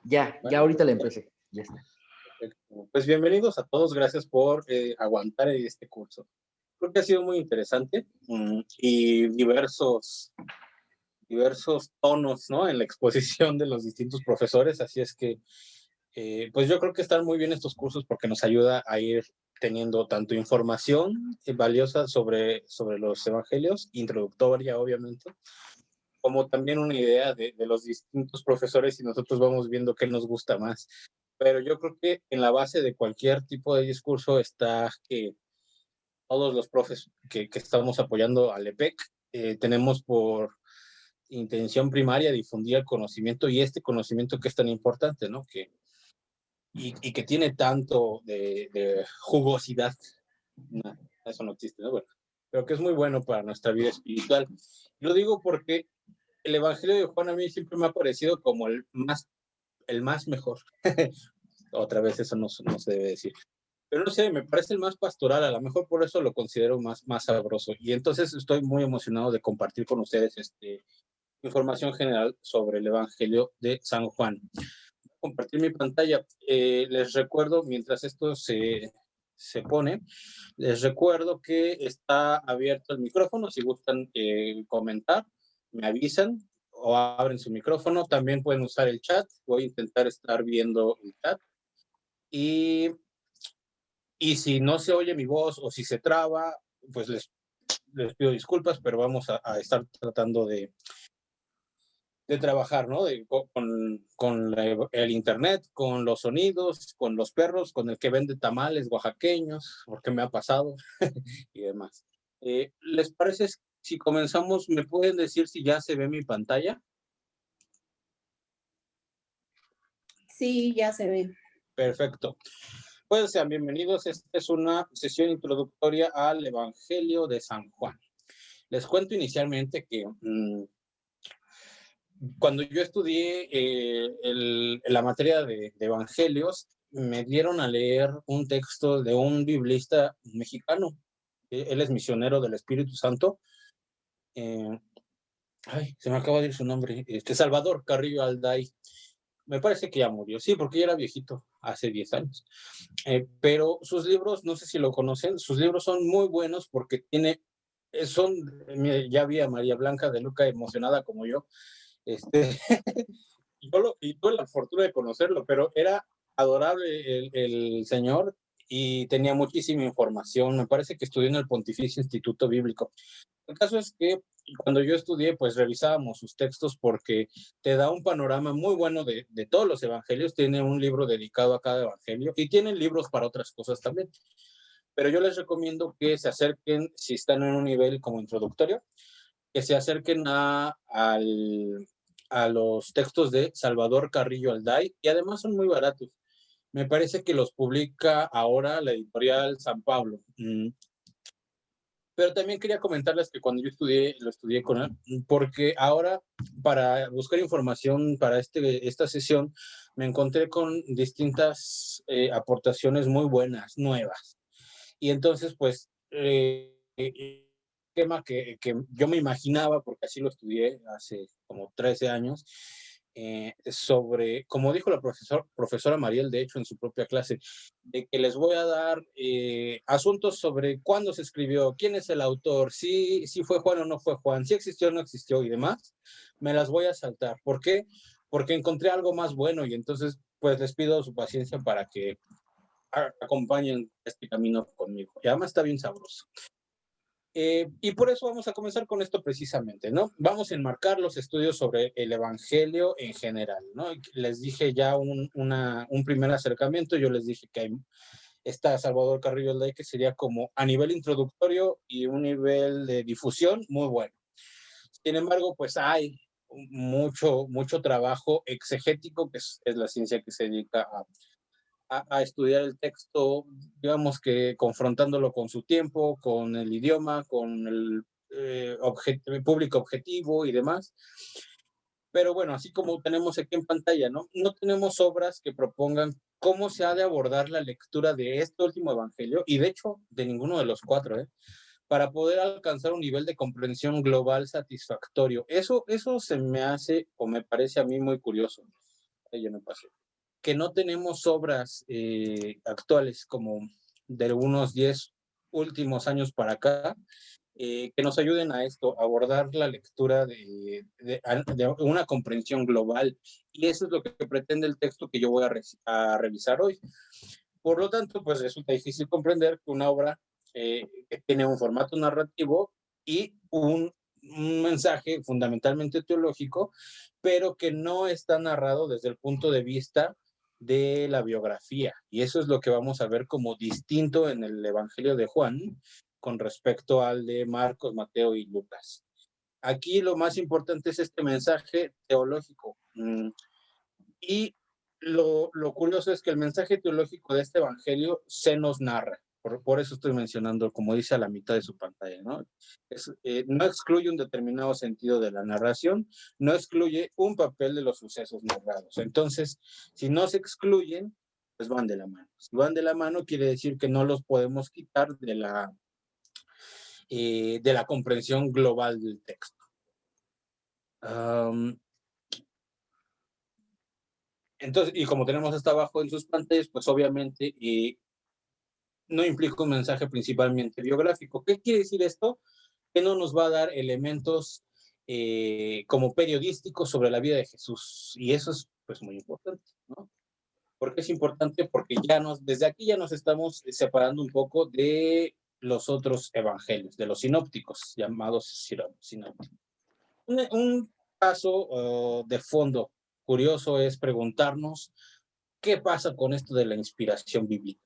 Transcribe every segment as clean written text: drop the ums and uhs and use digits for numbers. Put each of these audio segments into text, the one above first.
Ya ahorita le empecé. Ya está. Perfecto. Pues bienvenidos a todos, gracias por aguantar este curso. Creo que ha sido muy interesante y diversos tonos, ¿no? En la exposición de los distintos profesores, así es que, pues yo creo que están muy bien estos cursos porque nos ayuda a ir teniendo tanto información valiosa sobre los evangelios, introductoria obviamente, como también una idea de los distintos profesores y nosotros vamos viendo qué nos gusta más. Pero yo creo que en la base de cualquier tipo de discurso está que todos los profes que estamos apoyando al EPEC tenemos por intención primaria difundir el conocimiento y este conocimiento que es tan importante, ¿no? Y que tiene tanto de jugosidad. No, eso no existe, ¿no? Bueno, pero que es muy bueno para nuestra vida espiritual. Lo digo porque el Evangelio de Juan a mí siempre me ha parecido como el más mejor. Otra vez eso no se debe decir. Pero no sé, me parece el más pastoral, a lo mejor por eso lo considero más sabroso. Y entonces estoy muy emocionado de compartir con ustedes información general sobre el Evangelio de San Juan. Voy a compartir mi pantalla. Les recuerdo, mientras esto se pone, les recuerdo que está abierto el micrófono. Si gustan comentar, me avisan o abren su micrófono. También pueden usar el chat. Voy a intentar estar viendo el chat. Y si no se oye mi voz o si se traba, pues les pido disculpas, pero vamos a estar tratando de trabajar, ¿no? Con el internet, con los sonidos, con los perros, con el que vende tamales oaxaqueños, porque me ha pasado, y demás. ¿Les parece si comenzamos? ¿Me pueden decir si ya se ve mi pantalla? Sí, ya se ve. Perfecto. Pues sean bienvenidos. Esta es una sesión introductoria al Evangelio de San Juan. Les cuento inicialmente que cuando yo estudié la materia de evangelios, me dieron a leer un texto de un biblista mexicano. Él es misionero del Espíritu Santo. Se me acaba de ir su nombre. Salvador Carrillo Alday. Me parece que ya murió. Sí, porque ya era viejito, hace 10 años. Pero sus libros, no sé si lo conocen, sus libros son muy buenos porque ya vi a María Blanca de Luca emocionada como yo. Y tuve la fortuna de conocerlo, pero era adorable el señor y tenía muchísima información. Me parece que estudió en el Pontificio Instituto Bíblico. El caso es que cuando yo estudié, pues revisábamos sus textos porque te da un panorama muy bueno de todos los evangelios. Tiene un libro dedicado a cada evangelio y tienen libros para otras cosas también. Pero yo les recomiendo que se acerquen, si están en un nivel como introductorio, que se acerquen a los textos de Salvador Carrillo Alday, y además son muy baratos. Me parece que los publica ahora la editorial San Pablo. Pero también quería comentarles que cuando yo estudié, lo estudié con él, porque ahora para buscar información para esta sesión me encontré con distintas aportaciones muy buenas, nuevas. Y entonces, pues, tema que yo me imaginaba, porque así lo estudié hace como 13 años, sobre, como dijo la profesora Mariel, de hecho, en su propia clase, de que les voy a dar asuntos sobre cuándo se escribió, quién es el autor, si fue Juan o no fue Juan, si existió o no existió y demás, me las voy a saltar. ¿Por qué? Porque encontré algo más bueno y entonces, pues, les pido su paciencia para que acompañen este camino conmigo. Y además está bien sabroso. Y por eso vamos a comenzar con esto precisamente, ¿no? Vamos a enmarcar los estudios sobre el Evangelio en general, ¿no? Les dije ya un primer acercamiento, yo les dije que está Salvador Carrillo Alday, que sería como a nivel introductorio y un nivel de difusión muy bueno. Sin embargo, pues hay mucho trabajo exegético, que es la ciencia que se dedica a estudiar el texto, digamos que confrontándolo con su tiempo, con el idioma, con el público objetivo y demás. Pero bueno, así como tenemos aquí en pantalla, ¿no? No tenemos obras que propongan cómo se ha de abordar la lectura de este último evangelio, y de hecho de ninguno de los cuatro, para poder alcanzar un nivel de comprensión global satisfactorio. Eso se me hace o me parece a mí muy curioso. ya me pasé. Que no tenemos obras actuales como de unos 10 últimos años para acá, que nos ayuden a esto, a abordar la lectura de una comprensión global. Y eso es lo que pretende el texto que yo voy a revisar hoy. Por lo tanto, pues resulta difícil comprender que una obra que tiene un formato narrativo y un mensaje fundamentalmente teológico, pero que no está narrado desde el punto de vista de la biografía. Y eso es lo que vamos a ver como distinto en el Evangelio de Juan con respecto al de Marcos, Mateo y Lucas. Aquí lo más importante es este mensaje teológico. Y lo curioso es que el mensaje teológico de este evangelio se nos narra. Por eso estoy mencionando, como dice a la mitad de su pantalla, ¿no? No excluye un determinado sentido de la narración, no excluye un papel de los sucesos narrados. Entonces, si no se excluyen, pues van de la mano. Si van de la mano, quiere decir que no los podemos quitar de la comprensión global del texto. Entonces, y como tenemos hasta abajo en sus pantallas, pues obviamente no implica un mensaje principalmente biográfico. ¿Qué quiere decir esto? Que no nos va a dar elementos como periodísticos sobre la vida de Jesús. Y eso es pues muy importante, ¿no? ¿Por qué es importante? Porque desde aquí ya nos estamos separando un poco de los otros evangelios, de los sinópticos, llamados sinópticos. Un caso de fondo curioso es preguntarnos qué pasa con esto de la inspiración bíblica.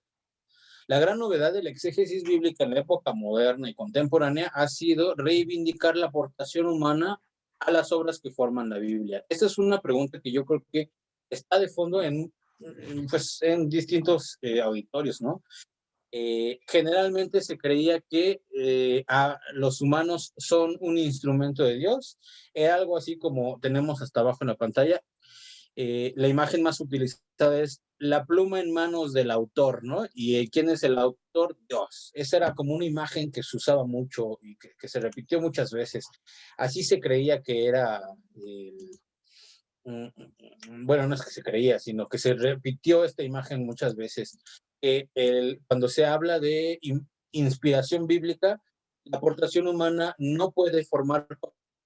La gran novedad de la exégesis bíblica en la época moderna y contemporánea ha sido reivindicar la aportación humana a las obras que forman la Biblia. Esta es una pregunta que yo creo que está de fondo en distintos auditorios, ¿no? Generalmente se creía que los humanos son un instrumento de Dios. Era algo así como tenemos hasta abajo en la pantalla. La imagen más utilizada es la pluma en manos del autor, ¿no? ¿Y quién es el autor? Dios. Esa era como una imagen que se usaba mucho y que se repitió muchas veces. Así se creía que era... bueno, no es que se creía, sino que se repitió esta imagen muchas veces. Cuando se habla de inspiración bíblica, la aportación humana no puede formar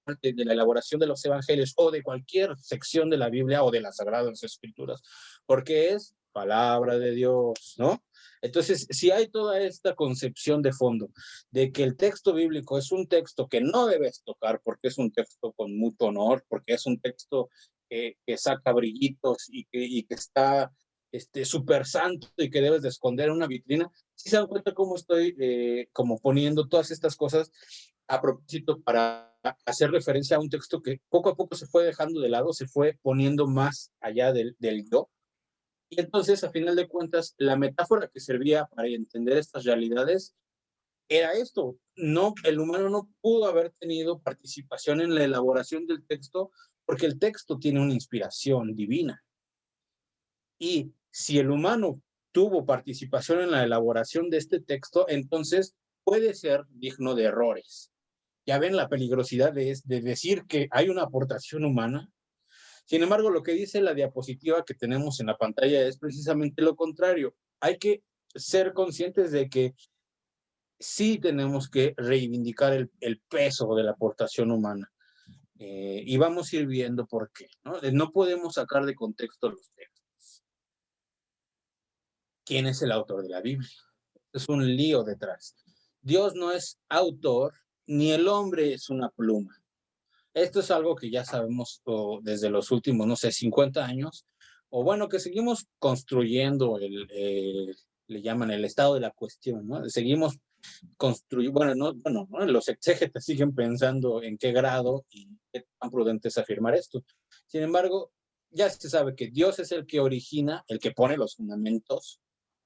parte de la elaboración de los evangelios o de cualquier sección de la Biblia o de las Sagradas Escrituras, porque es palabra de Dios, ¿no? Entonces, si hay toda esta concepción de fondo de que el texto bíblico es un texto que no debes tocar porque es un texto con mucho honor, porque es un texto que saca brillitos y que está súper santo y que debes de esconder en una vitrina, ¿sí se dan cuenta cómo estoy como poniendo todas estas cosas a propósito para hacer referencia a un texto que poco a poco se fue dejando de lado, se fue poniendo más allá del yo? Y entonces, a final de cuentas, la metáfora que servía para entender estas realidades era esto. No, el humano no pudo haber tenido participación en la elaboración del texto porque el texto tiene una inspiración divina. Y si el humano tuvo participación en la elaboración de este texto, entonces puede ser digno de errores. Ya ven la peligrosidad de decir que hay una aportación humana. Sin embargo, lo que dice la diapositiva que tenemos en la pantalla es precisamente lo contrario. Hay que ser conscientes de que sí tenemos que reivindicar el peso de la aportación humana. Y vamos a ir viendo por qué, ¿no? No podemos sacar de contexto los textos. ¿Quién es el autor de la Biblia? Es un lío detrás. Dios no es autor, ni el hombre es una pluma. Esto es algo que ya sabemos desde los últimos, no sé, 50 años, o bueno, que seguimos construyendo le llaman el estado de la cuestión, ¿no? Seguimos construyendo, bueno, los exégetas siguen pensando en qué grado y qué tan prudente es afirmar esto. Sin embargo, ya se sabe que Dios es el que origina, el que pone los fundamentos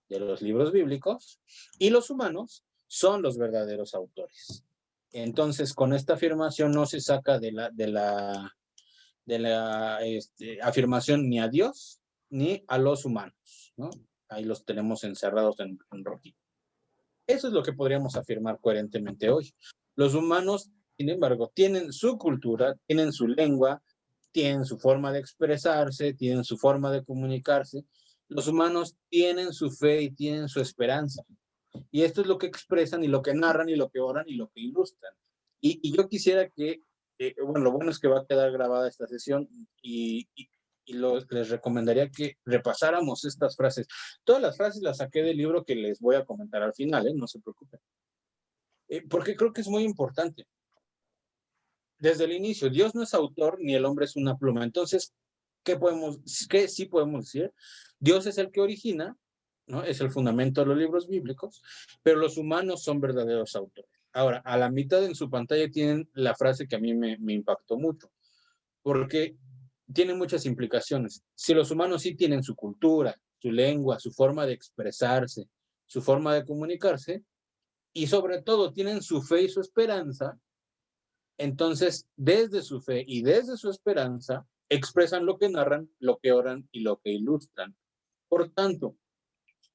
de los libros bíblicos y los humanos son los verdaderos autores. Entonces, con esta afirmación no se saca de la afirmación ni a Dios ni a los humanos, ¿no? Ahí los tenemos encerrados en rojito. Eso es lo que podríamos afirmar coherentemente hoy. Los humanos, sin embargo, tienen su cultura, tienen su lengua, tienen su forma de expresarse, tienen su forma de comunicarse. Los humanos tienen su fe y tienen su esperanza. Y esto es lo que expresan y lo que narran y lo que oran y lo que ilustran. Y yo quisiera que, bueno, lo bueno es que va a quedar grabada esta sesión les recomendaría que repasáramos estas frases. Todas las frases las saqué del libro que les voy a comentar al final, no se preocupen. Porque creo que es muy importante. Desde el inicio, Dios no es autor ni el hombre es una pluma. Entonces, ¿qué sí podemos decir? Dios es el que origina, ¿no? Es el fundamento de los libros bíblicos, pero los humanos son verdaderos autores. Ahora, a la mitad en su pantalla tienen la frase que a mí me impactó mucho, porque tiene muchas implicaciones. Si los humanos sí tienen su cultura, su lengua, su forma de expresarse, su forma de comunicarse, y sobre todo tienen su fe y su esperanza, entonces desde su fe y desde su esperanza expresan lo que narran, lo que oran y lo que ilustran. Por tanto,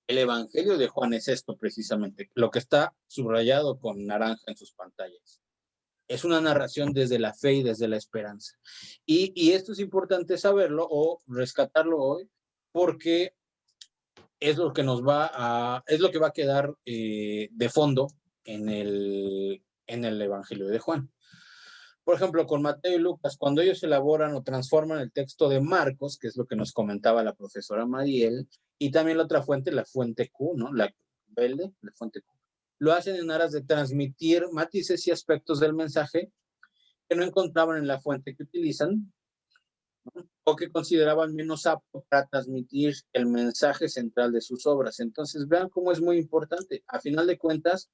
el Evangelio de Juan es esto precisamente, lo que está subrayado con naranja en sus pantallas. Es una narración desde la fe y desde la esperanza. Y esto es importante saberlo o rescatarlo hoy, porque es lo que es lo que va a quedar de fondo en el Evangelio de Juan. Por ejemplo, con Mateo y Lucas, cuando ellos elaboran o transforman el texto de Marcos, que es lo que nos comentaba la profesora Mariel, y también la otra fuente, la fuente Q, ¿no? La verde, la fuente Q. Lo hacen en aras de transmitir matices y aspectos del mensaje que no encontraban en la fuente que utilizan, ¿no? O que consideraban menos apto para transmitir el mensaje central de sus obras. Entonces, vean cómo es muy importante. A final de cuentas,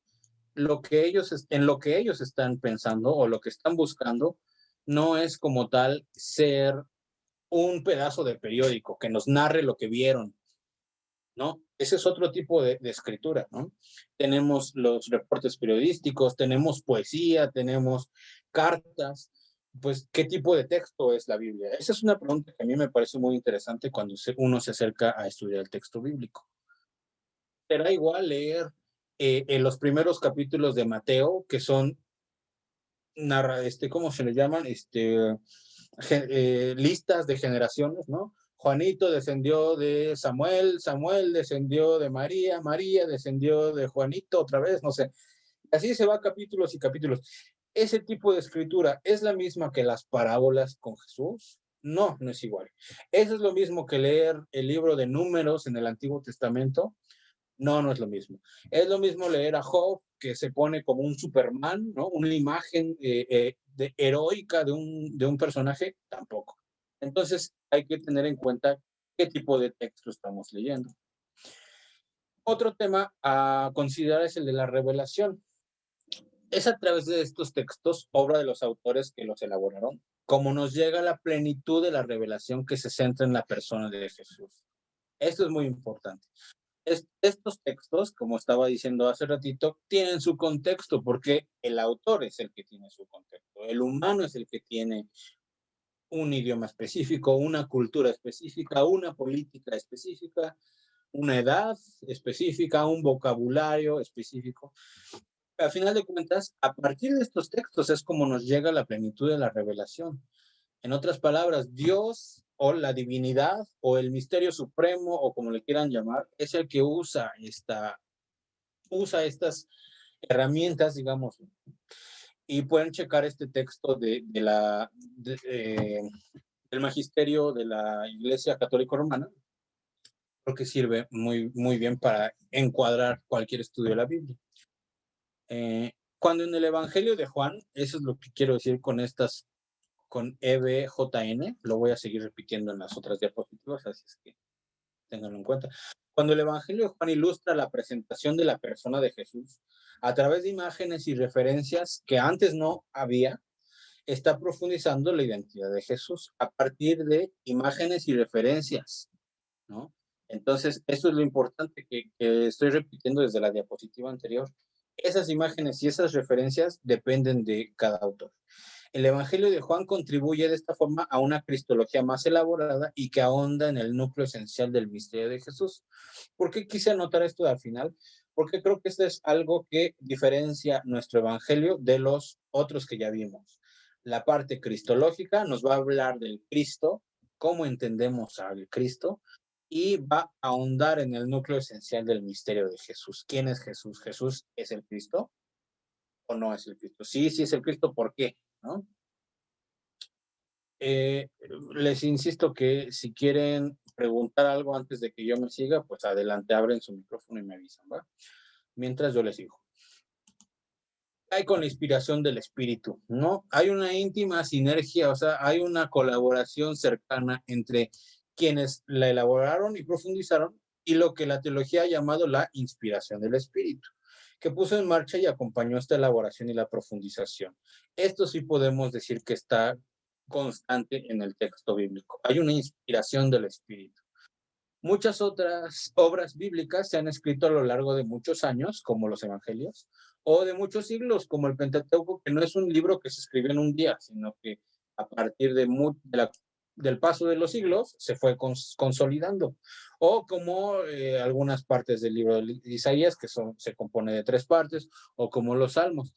en lo que ellos están pensando o lo que están buscando no es como tal ser un pedazo de periódico que nos narre lo que vieron, ¿no? Ese es otro tipo de escritura, ¿no? Tenemos los reportes periodísticos, tenemos poesía, tenemos cartas, pues, ¿qué tipo de texto es la Biblia? Esa es una pregunta que a mí me parece muy interesante cuando uno se acerca a estudiar el texto bíblico. Será igual leer en los primeros capítulos de Mateo, que son, ¿cómo se le llaman? Listas de generaciones, ¿no? Juanito descendió de Samuel, Samuel descendió de María, María descendió de Juanito otra vez, no sé. Así se va capítulos y capítulos. ¿Ese tipo de escritura es la misma que las parábolas con Jesús? No, no es igual. ¿Eso es lo mismo que leer el libro de Números en el Antiguo Testamento? No, no es lo mismo. Es lo mismo leer a Job, que se pone como un Superman, ¿no? Una imagen heroica de un personaje, tampoco. Entonces hay que tener en cuenta qué tipo de texto estamos leyendo. Otro tema a considerar es el de la revelación. Es a través de estos textos, obra de los autores que los elaboraron, como nos llega la plenitud de la revelación que se centra en la persona de Jesús. Esto es muy importante. Estos textos, como estaba diciendo hace ratito, tienen su contexto porque el autor es el que tiene su contexto. El humano es el que tiene un idioma específico, una cultura específica, una política específica, una edad específica, un vocabulario específico. Al final de cuentas, a partir de estos textos es como nos llega la plenitud de la revelación. En otras palabras, Dios o la divinidad o el misterio supremo o como le quieran llamar, es el que usa estas herramientas, digamos, y pueden checar este texto del magisterio de la Iglesia Católica Romana, porque sirve muy, muy bien para encuadrar cualquier estudio de la Biblia. Cuando en el Evangelio de Juan, eso es lo que quiero decir con EBJN, lo voy a seguir repitiendo en las otras diapositivas, así es que ténganlo en cuenta. Cuando el Evangelio de Juan ilustra la presentación de la persona de Jesús a través de imágenes y referencias que antes no había, está profundizando la identidad de Jesús a partir de imágenes y referencias, ¿no? Entonces, esto es lo importante que estoy repitiendo desde la diapositiva anterior. Esas imágenes y esas referencias dependen de cada autor. El Evangelio de Juan contribuye de esta forma a una cristología más elaborada y que ahonda en el núcleo esencial del misterio de Jesús. ¿Por qué quise anotar esto al final? Porque creo que esto es algo que diferencia nuestro Evangelio de los otros que ya vimos. La parte cristológica nos va a hablar del Cristo, cómo entendemos al Cristo, y va a ahondar en el núcleo esencial del misterio de Jesús. ¿Quién es Jesús? ¿Jesús es el Cristo o no es el Cristo? Sí, sí es el Cristo, ¿por qué? ¿No? Les insisto que si quieren preguntar algo antes de que yo me siga, pues adelante, abren su micrófono y me avisan, ¿va? Mientras yo les digo. Hay con la inspiración del Espíritu, ¿no? Hay una íntima sinergia, o sea, hay una colaboración cercana entre quienes la elaboraron y profundizaron y lo que la teología ha llamado la inspiración del Espíritu, que puso en marcha y acompañó esta elaboración y la profundización. Esto sí podemos decir que está constante en el texto bíblico. Hay una inspiración del Espíritu. Muchas otras obras bíblicas se han escrito a lo largo de muchos años, como los Evangelios, o de muchos siglos, como el Pentateuco, que no es un libro que se escribió en un día, sino que a partir del paso de los siglos se fue consolidando. O como algunas partes del libro de Isaías, que se compone de 3 partes, o como los Salmos.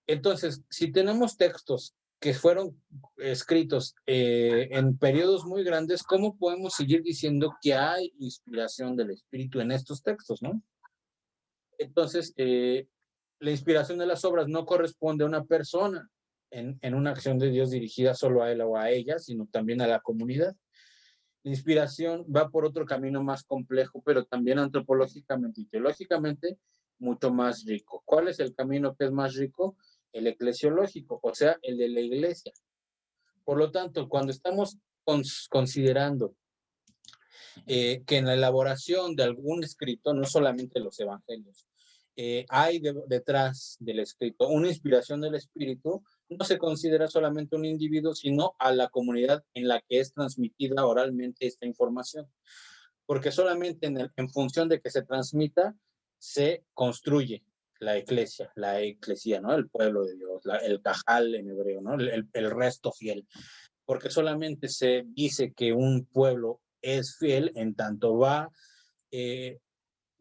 Entonces, si tenemos textos que fueron escritos en periodos muy grandes, ¿cómo podemos seguir diciendo que hay inspiración del Espíritu en estos textos, no? Entonces, la inspiración de las obras no corresponde a una persona en una acción de Dios dirigida solo a él o a ella, sino también a la comunidad. La inspiración va por otro camino más complejo, pero también antropológicamente y teológicamente mucho más rico. ¿Cuál es el camino que es más rico? El eclesiológico, o sea, el de la iglesia. Por lo tanto, cuando estamos considerando que en la elaboración de algún escrito, no solamente los evangelios, hay detrás del escrito una inspiración del Espíritu, no se considera solamente un individuo, sino a la comunidad en la que es transmitida oralmente esta información. Porque solamente en función de que se transmita, se construye la eclesia, ¿no? El pueblo de Dios, el cajal en hebreo, ¿no? El resto fiel. Porque solamente se dice que un pueblo es fiel en tanto va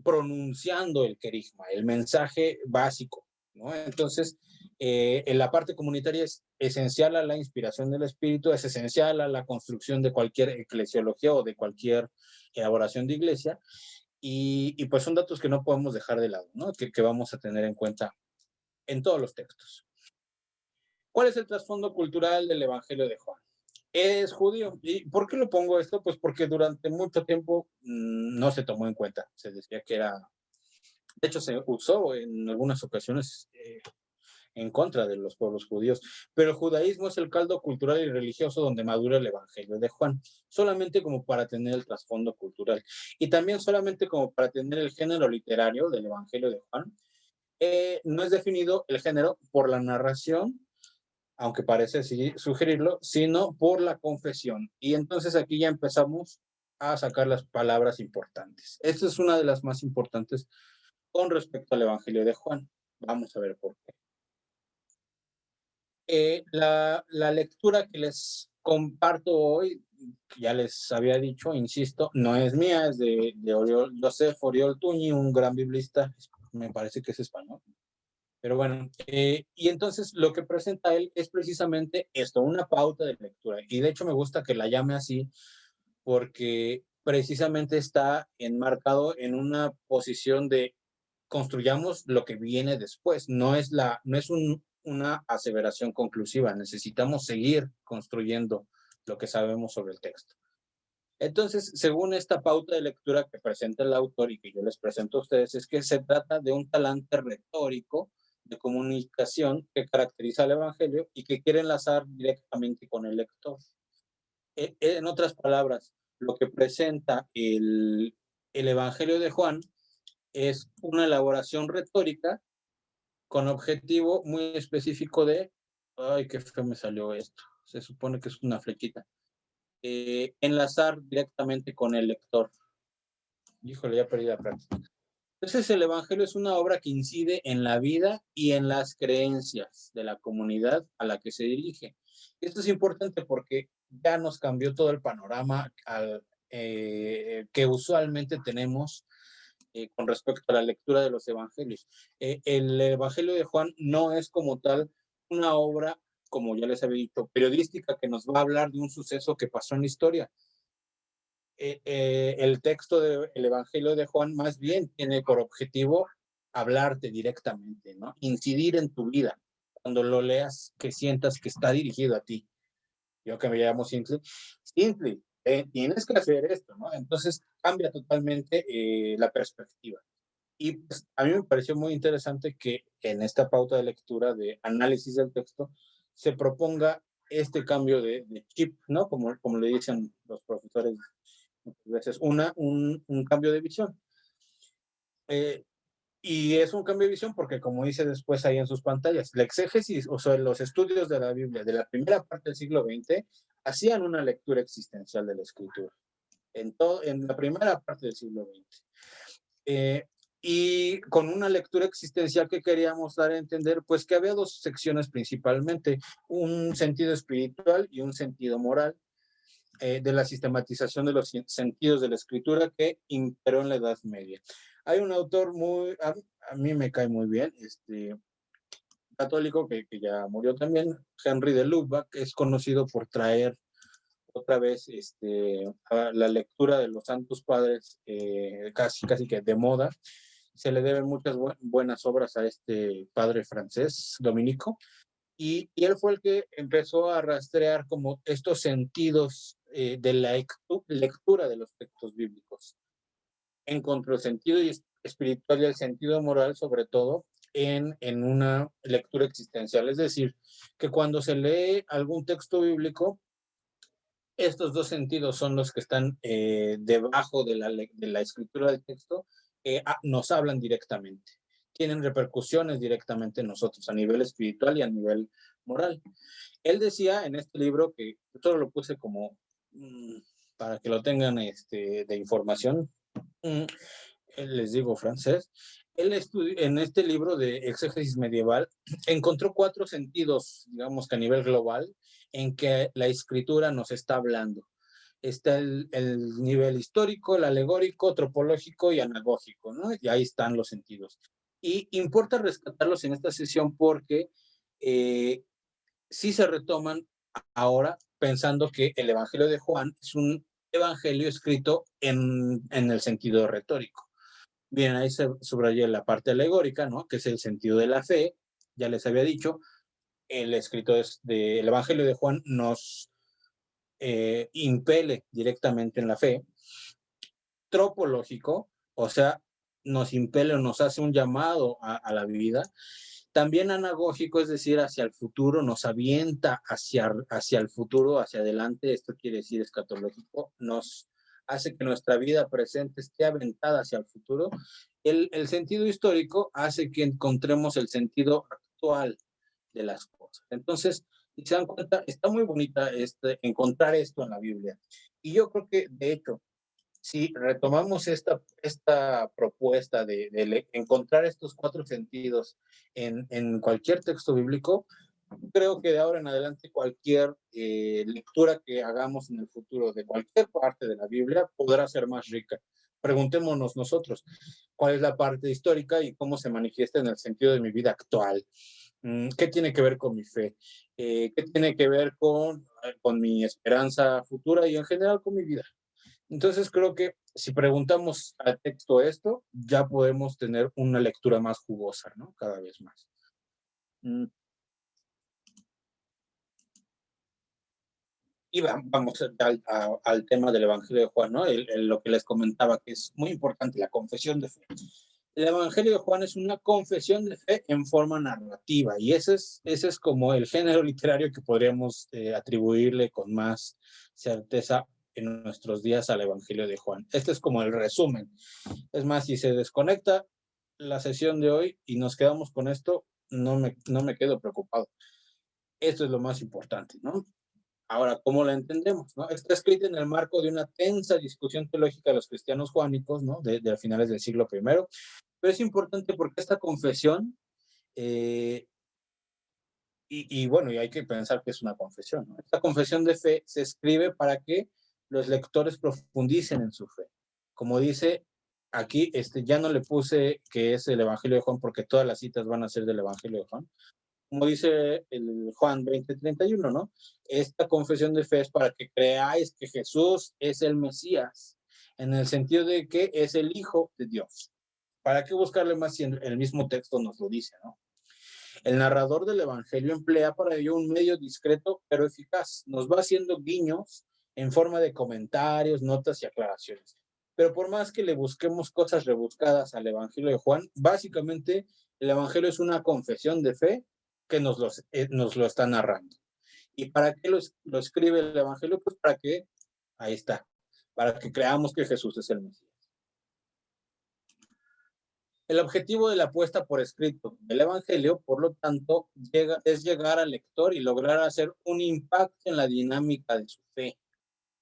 pronunciando el querigma, el mensaje básico, ¿no? Entonces, en la parte comunitaria es esencial a la inspiración del Espíritu, es esencial a la construcción de cualquier eclesiología o de cualquier elaboración de iglesia, y pues son datos que no podemos dejar de lado, ¿no? Que vamos a tener en cuenta en todos los textos. ¿Cuál es el trasfondo cultural del Evangelio de Juan? Es judío. ¿Y por qué lo pongo esto? Pues porque durante mucho tiempo no se tomó en cuenta. Se decía que era, de hecho se usó en algunas ocasiones en contra de los pueblos judíos, pero el judaísmo es el caldo cultural y religioso donde madura el Evangelio de Juan, solamente como para tener el trasfondo cultural y también solamente como para tener el género literario del Evangelio de Juan. No es definido el género por la narración, aunque parece sugerirlo, sino por la confesión. Y entonces aquí ya empezamos a sacar las palabras importantes. Esta es una de las más importantes con respecto al Evangelio de Juan. Vamos a ver por qué. La lectura que les comparto hoy, ya les había dicho, insisto, no es mía, es de Joseph Oriol Tuñi, un gran biblista, me parece que es español. Pero bueno, y entonces lo que presenta él es precisamente esto, una pauta de lectura. Y de hecho me gusta que la llame así porque precisamente está enmarcado en una posición de construyamos lo que viene después. No es una aseveración conclusiva, necesitamos seguir construyendo lo que sabemos sobre el texto. Entonces, según esta pauta de lectura que presenta el autor y que yo les presento a ustedes, es que se trata de un talante retórico de comunicación que caracteriza al Evangelio y que quiere enlazar directamente con el lector. En otras palabras, lo que presenta el Evangelio de Juan es una elaboración retórica con objetivo muy específico de, ay, qué feo me salió esto, se supone que es una flechita, enlazar directamente con el lector. Híjole, ya perdí la práctica. Entonces el Evangelio es una obra que incide en la vida y en las creencias de la comunidad a la que se dirige. Esto es importante porque ya nos cambió todo el panorama que usualmente tenemos con respecto a la lectura de los evangelios. El Evangelio de Juan no es como tal una obra como ya les había dicho, periodística que nos va a hablar de un suceso que pasó en la historia. El texto del Evangelio de Juan más bien tiene por objetivo hablarte directamente, ¿no? Incidir en tu vida. Cuando lo leas, que sientas que está dirigido a ti. Yo que me llamo Simple, tienes que hacer esto, ¿no? Entonces cambia totalmente la perspectiva. Y pues, a mí me pareció muy interesante que en esta pauta de lectura, de análisis del texto, se proponga este cambio de chip, ¿no? Como le dicen los profesores muchas veces, un cambio de visión. Y es un cambio de visión porque, como dice después ahí en sus pantallas, la exégesis, o sea, los estudios de la Biblia de la primera parte del siglo XX hacían una lectura existencial de la escritura, en la primera parte del siglo XX. Y con una lectura existencial que queríamos dar a entender, pues que había dos secciones principalmente, un sentido espiritual y un sentido moral, de la sistematización de los sentidos de la escritura que imperó en la Edad Media. Hay un autor a mí me cae muy bien, católico que ya murió también, Henry de Lubac, que es conocido por traer otra vez a la lectura de los Santos Padres, casi que de moda. Se le deben muchas buenas obras a este padre francés, dominico, y él fue el que empezó a rastrear como estos sentidos de la lectura de los textos bíblicos. Encontró el sentido espiritual y el sentido moral, sobre todo, en una lectura existencial. Es decir, que cuando se lee algún texto bíblico, estos dos sentidos son los que están debajo de la escritura del texto, nos hablan directamente, tienen repercusiones directamente en nosotros, a nivel espiritual y a nivel moral. Él decía en este libro, que solo lo puse como para que lo tengan de información, les digo francés, él en este libro de exégesis medieval encontró 4 sentidos, digamos que a nivel global, en que la escritura nos está hablando. Está el nivel histórico, el alegórico, tropológico y anagógico, ¿no? Y ahí están los sentidos. Y importa rescatarlos en esta sesión porque sí se retoman ahora pensando que el Evangelio de Juan es un evangelio escrito en el sentido retórico. Bien, ahí se subraya la parte alegórica, ¿no? Que es el sentido de la fe. Ya les había dicho, el escrito del Evangelio de Juan nos impele directamente en la fe. Tropológico, o sea, nos impele o nos hace un llamado a la vida. También anagógico, es decir, hacia el futuro, nos avienta hacia el futuro, hacia adelante. Esto quiere decir escatológico, nos hace que nuestra vida presente esté aventada hacia el futuro. El sentido histórico hace que encontremos el sentido actual de las cosas. Entonces, si se dan cuenta, está muy bonita encontrar esto en la Biblia. Y yo creo que, de hecho, si retomamos esta propuesta de encontrar estos 4 sentidos en cualquier texto bíblico, creo que de ahora en adelante cualquier lectura que hagamos en el futuro de cualquier parte de la Biblia podrá ser más rica. Preguntémonos nosotros, ¿cuál es la parte histórica y cómo se manifiesta en el sentido de mi vida actual? ¿Qué tiene que ver con mi fe? ¿Qué tiene que ver con mi esperanza futura y en general con mi vida? Entonces creo que si preguntamos al texto esto, ya podemos tener una lectura más jugosa, ¿no? Cada vez más. Y vamos al tema del Evangelio de Juan, ¿no? Lo que les comentaba, que es muy importante, la confesión de fe. El Evangelio de Juan es una confesión de fe en forma narrativa, y ese es como el género literario que podríamos atribuirle con más certeza en nuestros días al Evangelio de Juan. Este es como el resumen. Es más, si se desconecta la sesión de hoy y nos quedamos con esto, no me quedo preocupado. Esto es lo más importante, ¿no? Ahora, ¿cómo la entendemos? ¿No? Está escrita en el marco de una tensa discusión teológica de los cristianos juánicos, ¿no? De finales del siglo I. Pero es importante porque esta confesión, bueno, y hay que pensar que es una confesión, ¿no? Esta confesión de fe se escribe para que los lectores profundicen en su fe. Como dice aquí, ya no le puse que es el Evangelio de Juan porque todas las citas van a ser del Evangelio de Juan, como dice el Juan 20:31, ¿no? Esta confesión de fe es para que creáis que Jesús es el Mesías, en el sentido de que es el Hijo de Dios. ¿Para qué buscarle más si el mismo texto nos lo dice, ¿no? El narrador del Evangelio emplea para ello un medio discreto pero eficaz. Nos va haciendo guiños en forma de comentarios, notas y aclaraciones. Pero por más que le busquemos cosas rebuscadas al Evangelio de Juan, básicamente el Evangelio es una confesión de fe que nos lo está narrando. ¿Y para qué lo escribe el Evangelio? Pues para que, ahí está, para que creamos que Jesús es el Mesías. El objetivo de la puesta por escrito del Evangelio, por lo tanto, es llegar al lector y lograr hacer un impacto en la dinámica de su fe.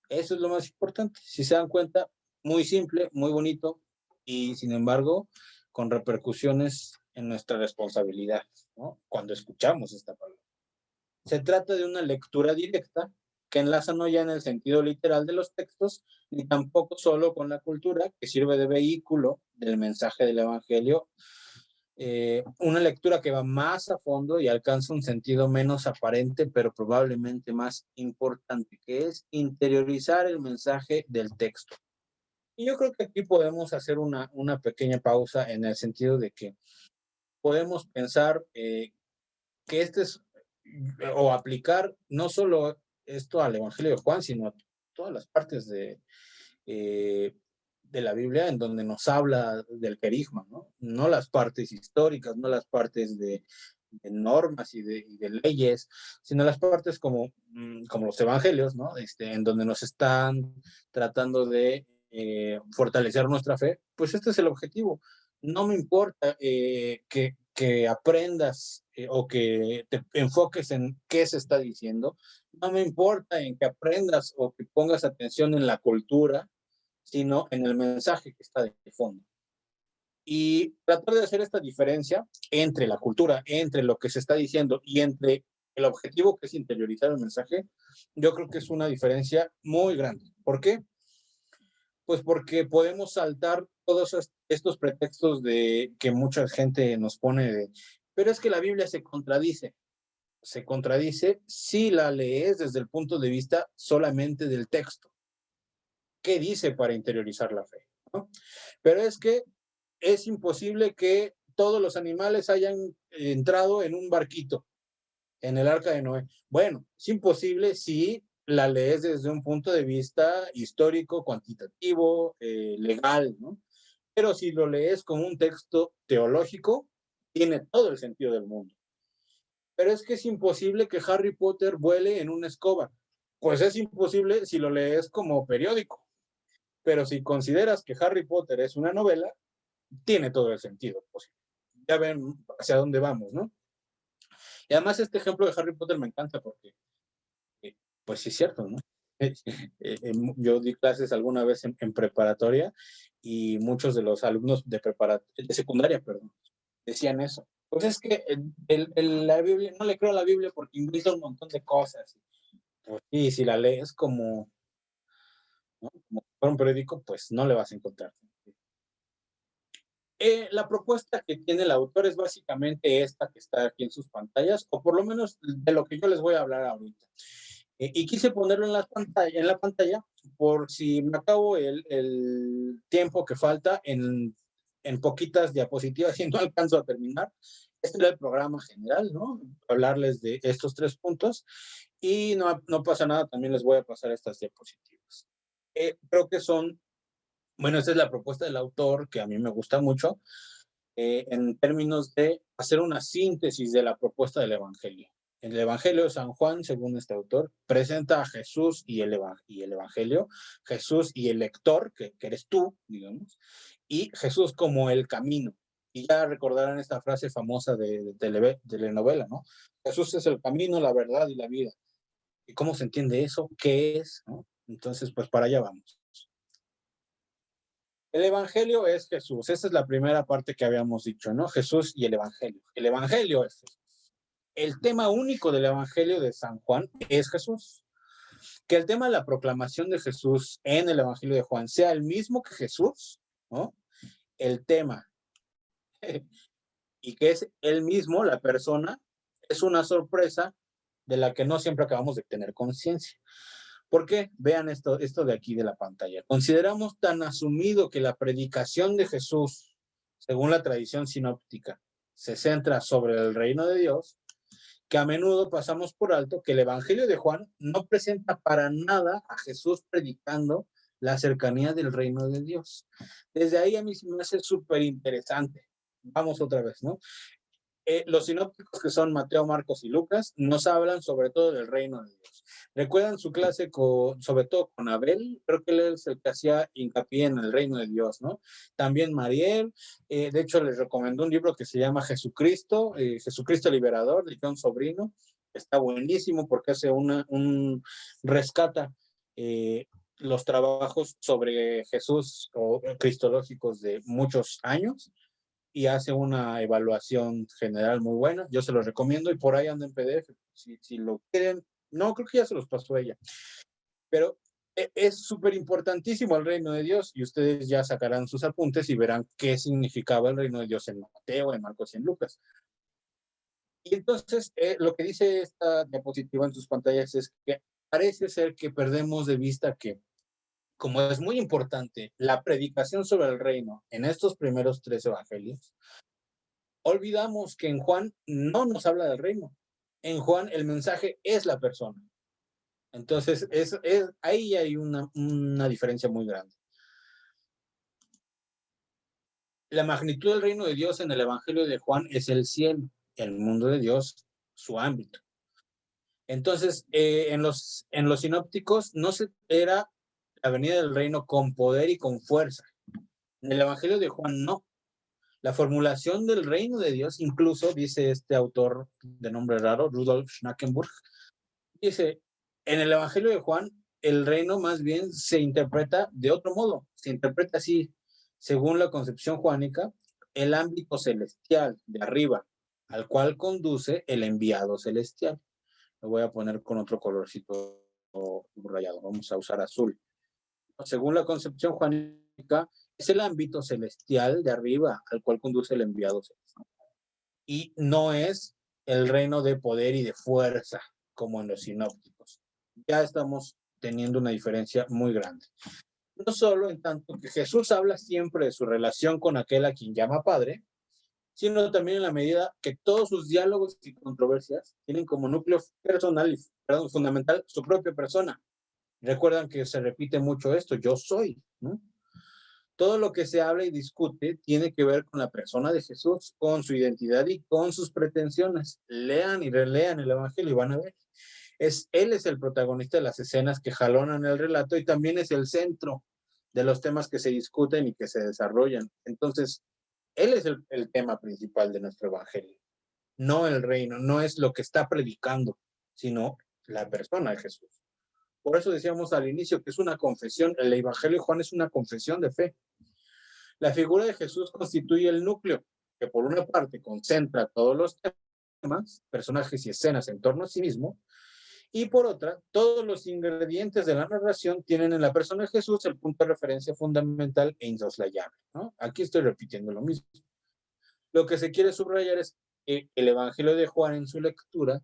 Eso es lo más importante. Si se dan cuenta, muy simple, muy bonito y, sin embargo, con repercusiones en nuestra responsabilidad, ¿no? Cuando escuchamos esta palabra. Se trata de una lectura directa que enlaza no ya en el sentido literal de los textos, ni tampoco solo con la cultura, que sirve de vehículo del mensaje del Evangelio. Una lectura que va más a fondo y alcanza un sentido menos aparente, pero probablemente más importante, que es interiorizar el mensaje del texto. Y yo creo que aquí podemos hacer una pequeña pausa en el sentido de que podemos pensar que este es, o aplicar no solo esto al Evangelio de Juan, sino a todas las partes de la Biblia en donde nos habla del querigma, ¿no? No las partes históricas, no las partes de normas y de leyes, sino las partes como los evangelios, ¿no? En donde nos están tratando de fortalecer nuestra fe, pues este es el objetivo. No me importa que aprendas o que te enfoques en qué se está diciendo, no me importa en que aprendas o que pongas atención en la cultura, sino en el mensaje que está de fondo. Y tratar de hacer esta diferencia entre la cultura, entre lo que se está diciendo y entre el objetivo que es interiorizar el mensaje, yo creo que es una diferencia muy grande. ¿Por qué? Pues porque podemos saltar todos estos pretextos de que mucha gente nos pone de, pero es que la Biblia se contradice. Se contradice si la lees desde el punto de vista solamente del texto. ¿Qué dice para interiorizar la fe? ¿No? Pero es que es imposible que todos los animales hayan entrado en un barquito, en el arca de Noé. Bueno, es imposible si la lees desde un punto de vista histórico, cuantitativo, legal, ¿no? Pero si lo lees como un texto teológico, tiene todo el sentido del mundo. Pero es que es imposible que Harry Potter vuele en una escoba. Pues es imposible si lo lees como periódico. Pero si consideras que Harry Potter es una novela, tiene todo el sentido posible. Ya ven hacia dónde vamos, ¿no? Y además este ejemplo de Harry Potter me encanta porque, pues sí es cierto, ¿no? Yo di clases alguna vez en preparatoria y muchos de los alumnos de secundaria, perdón, decían eso. Pues es que la Biblia, no le creo a la Biblia porque invita un montón de cosas. Pues sí, si la lees como, ¿no? Como por un periódico, pues no le vas a encontrar. La propuesta que tiene el autor es básicamente esta que está aquí en sus pantallas, o por lo menos de lo que yo les voy a hablar ahorita. Y quise ponerlo en la pantalla por si me acabo el tiempo que falta en poquitas diapositivas y no alcanzo a terminar. Este era el programa general, ¿no? Hablarles de estos 3 puntos y no pasa nada, también les voy a pasar estas diapositivas. Creo que bueno, esta es la propuesta del autor que a mí me gusta mucho en términos de hacer una síntesis de la propuesta del Evangelio. El Evangelio de San Juan, según este autor, presenta a Jesús y el Evangelio, Jesús y el lector, que eres tú, digamos, y Jesús como el camino. Y ya recordarán esta frase famosa de telenovela, ¿no? Jesús es el camino, la verdad y la vida. ¿Y cómo se entiende eso? ¿Qué es? ¿No? Entonces, pues para allá vamos. El Evangelio es Jesús. Esa es la primera parte que habíamos dicho, ¿no? Jesús y el Evangelio. El Evangelio es Jesús. El tema único del Evangelio de San Juan es Jesús. Que el tema de la proclamación de Jesús en el Evangelio de Juan sea el mismo que Jesús, ¿no? El tema. Y que es él mismo, la persona, es una sorpresa de la que no siempre acabamos de tener conciencia. ¿Por qué? Vean esto de aquí de la pantalla. Consideramos tan asumido que la predicación de Jesús, según la tradición sinóptica, se centra sobre el reino de Dios, que a menudo pasamos por alto que el Evangelio de Juan no presenta para nada a Jesús predicando la cercanía del reino de Dios. Desde ahí a mí se me hace súper interesante. Vamos otra vez, ¿no? Los sinópticos, que son Mateo, Marcos y Lucas, nos hablan sobre todo del reino de Dios. ¿Recuerdan su clase sobre todo con Abel? Creo que él es el que hacía hincapié en el reino de Dios, ¿no? También Mariel, de hecho les recomendó un libro que se llama Jesucristo, Jesucristo Liberador, de John Sobrino. Está buenísimo porque hace rescata los trabajos sobre Jesús o cristológicos de muchos años y hace una evaluación general muy buena. Yo se los recomiendo y por ahí anda en PDF. Si lo quieren, no, creo que ya se los pasó ella. Pero es súper importantísimo el reino de Dios y ustedes ya sacarán sus apuntes y verán qué significaba el reino de Dios en Mateo, en Marcos y en Lucas. Y entonces lo que dice esta diapositiva en sus pantallas es que parece ser que perdemos de vista que, como es muy importante la predicación sobre el reino en estos primeros 3 evangelios, olvidamos que en Juan no nos habla del reino. En Juan el mensaje es la persona. Entonces, ahí hay una diferencia muy grande. La magnitud del reino de Dios en el Evangelio de Juan es el cielo, el mundo de Dios, su ámbito. Entonces, en los sinópticos no se era la venida del reino con poder y con fuerza. En el Evangelio de Juan no. La formulación del reino de Dios, incluso, dice este autor de nombre raro, Rudolf Schnackenburg, dice, en el Evangelio de Juan, el reino más bien se interpreta de otro modo, se interpreta así, según la concepción juánica, el ámbito celestial de arriba, al cual conduce el enviado celestial. Lo voy a poner con otro colorcito subrayado, vamos a usar azul. Según la concepción juánica, es el ámbito celestial de arriba al cual conduce el enviado celestial. Y no es el reino de poder y de fuerza, como en los sinópticos. Ya estamos teniendo una diferencia muy grande. No solo en tanto que Jesús habla siempre de su relación con aquel a quien llama Padre, sino también en la medida que todos sus diálogos y controversias tienen como núcleo personal y fundamental su propia persona. Recuerdan que se repite mucho esto, yo soy, ¿no? Todo lo que se habla y discute tiene que ver con la persona de Jesús, con su identidad y con sus pretensiones. Lean y relean el Evangelio y van a ver. Él es el protagonista de las escenas que jalonan el relato y también es el centro de los temas que se discuten y que se desarrollan. Entonces, él es el tema principal de nuestro Evangelio. No el reino, no es lo que está predicando, sino la persona de Jesús. Por eso decíamos al inicio que es una confesión, el Evangelio de Juan es una confesión de fe. La figura de Jesús constituye el núcleo, que por una parte concentra todos los temas, personajes y escenas en torno a sí mismo, y por otra, todos los ingredientes de la narración tienen en la persona de Jesús el punto de referencia fundamental e insoslayable, ¿no? Aquí estoy repitiendo lo mismo. Lo que se quiere subrayar es que el Evangelio de Juan en su lectura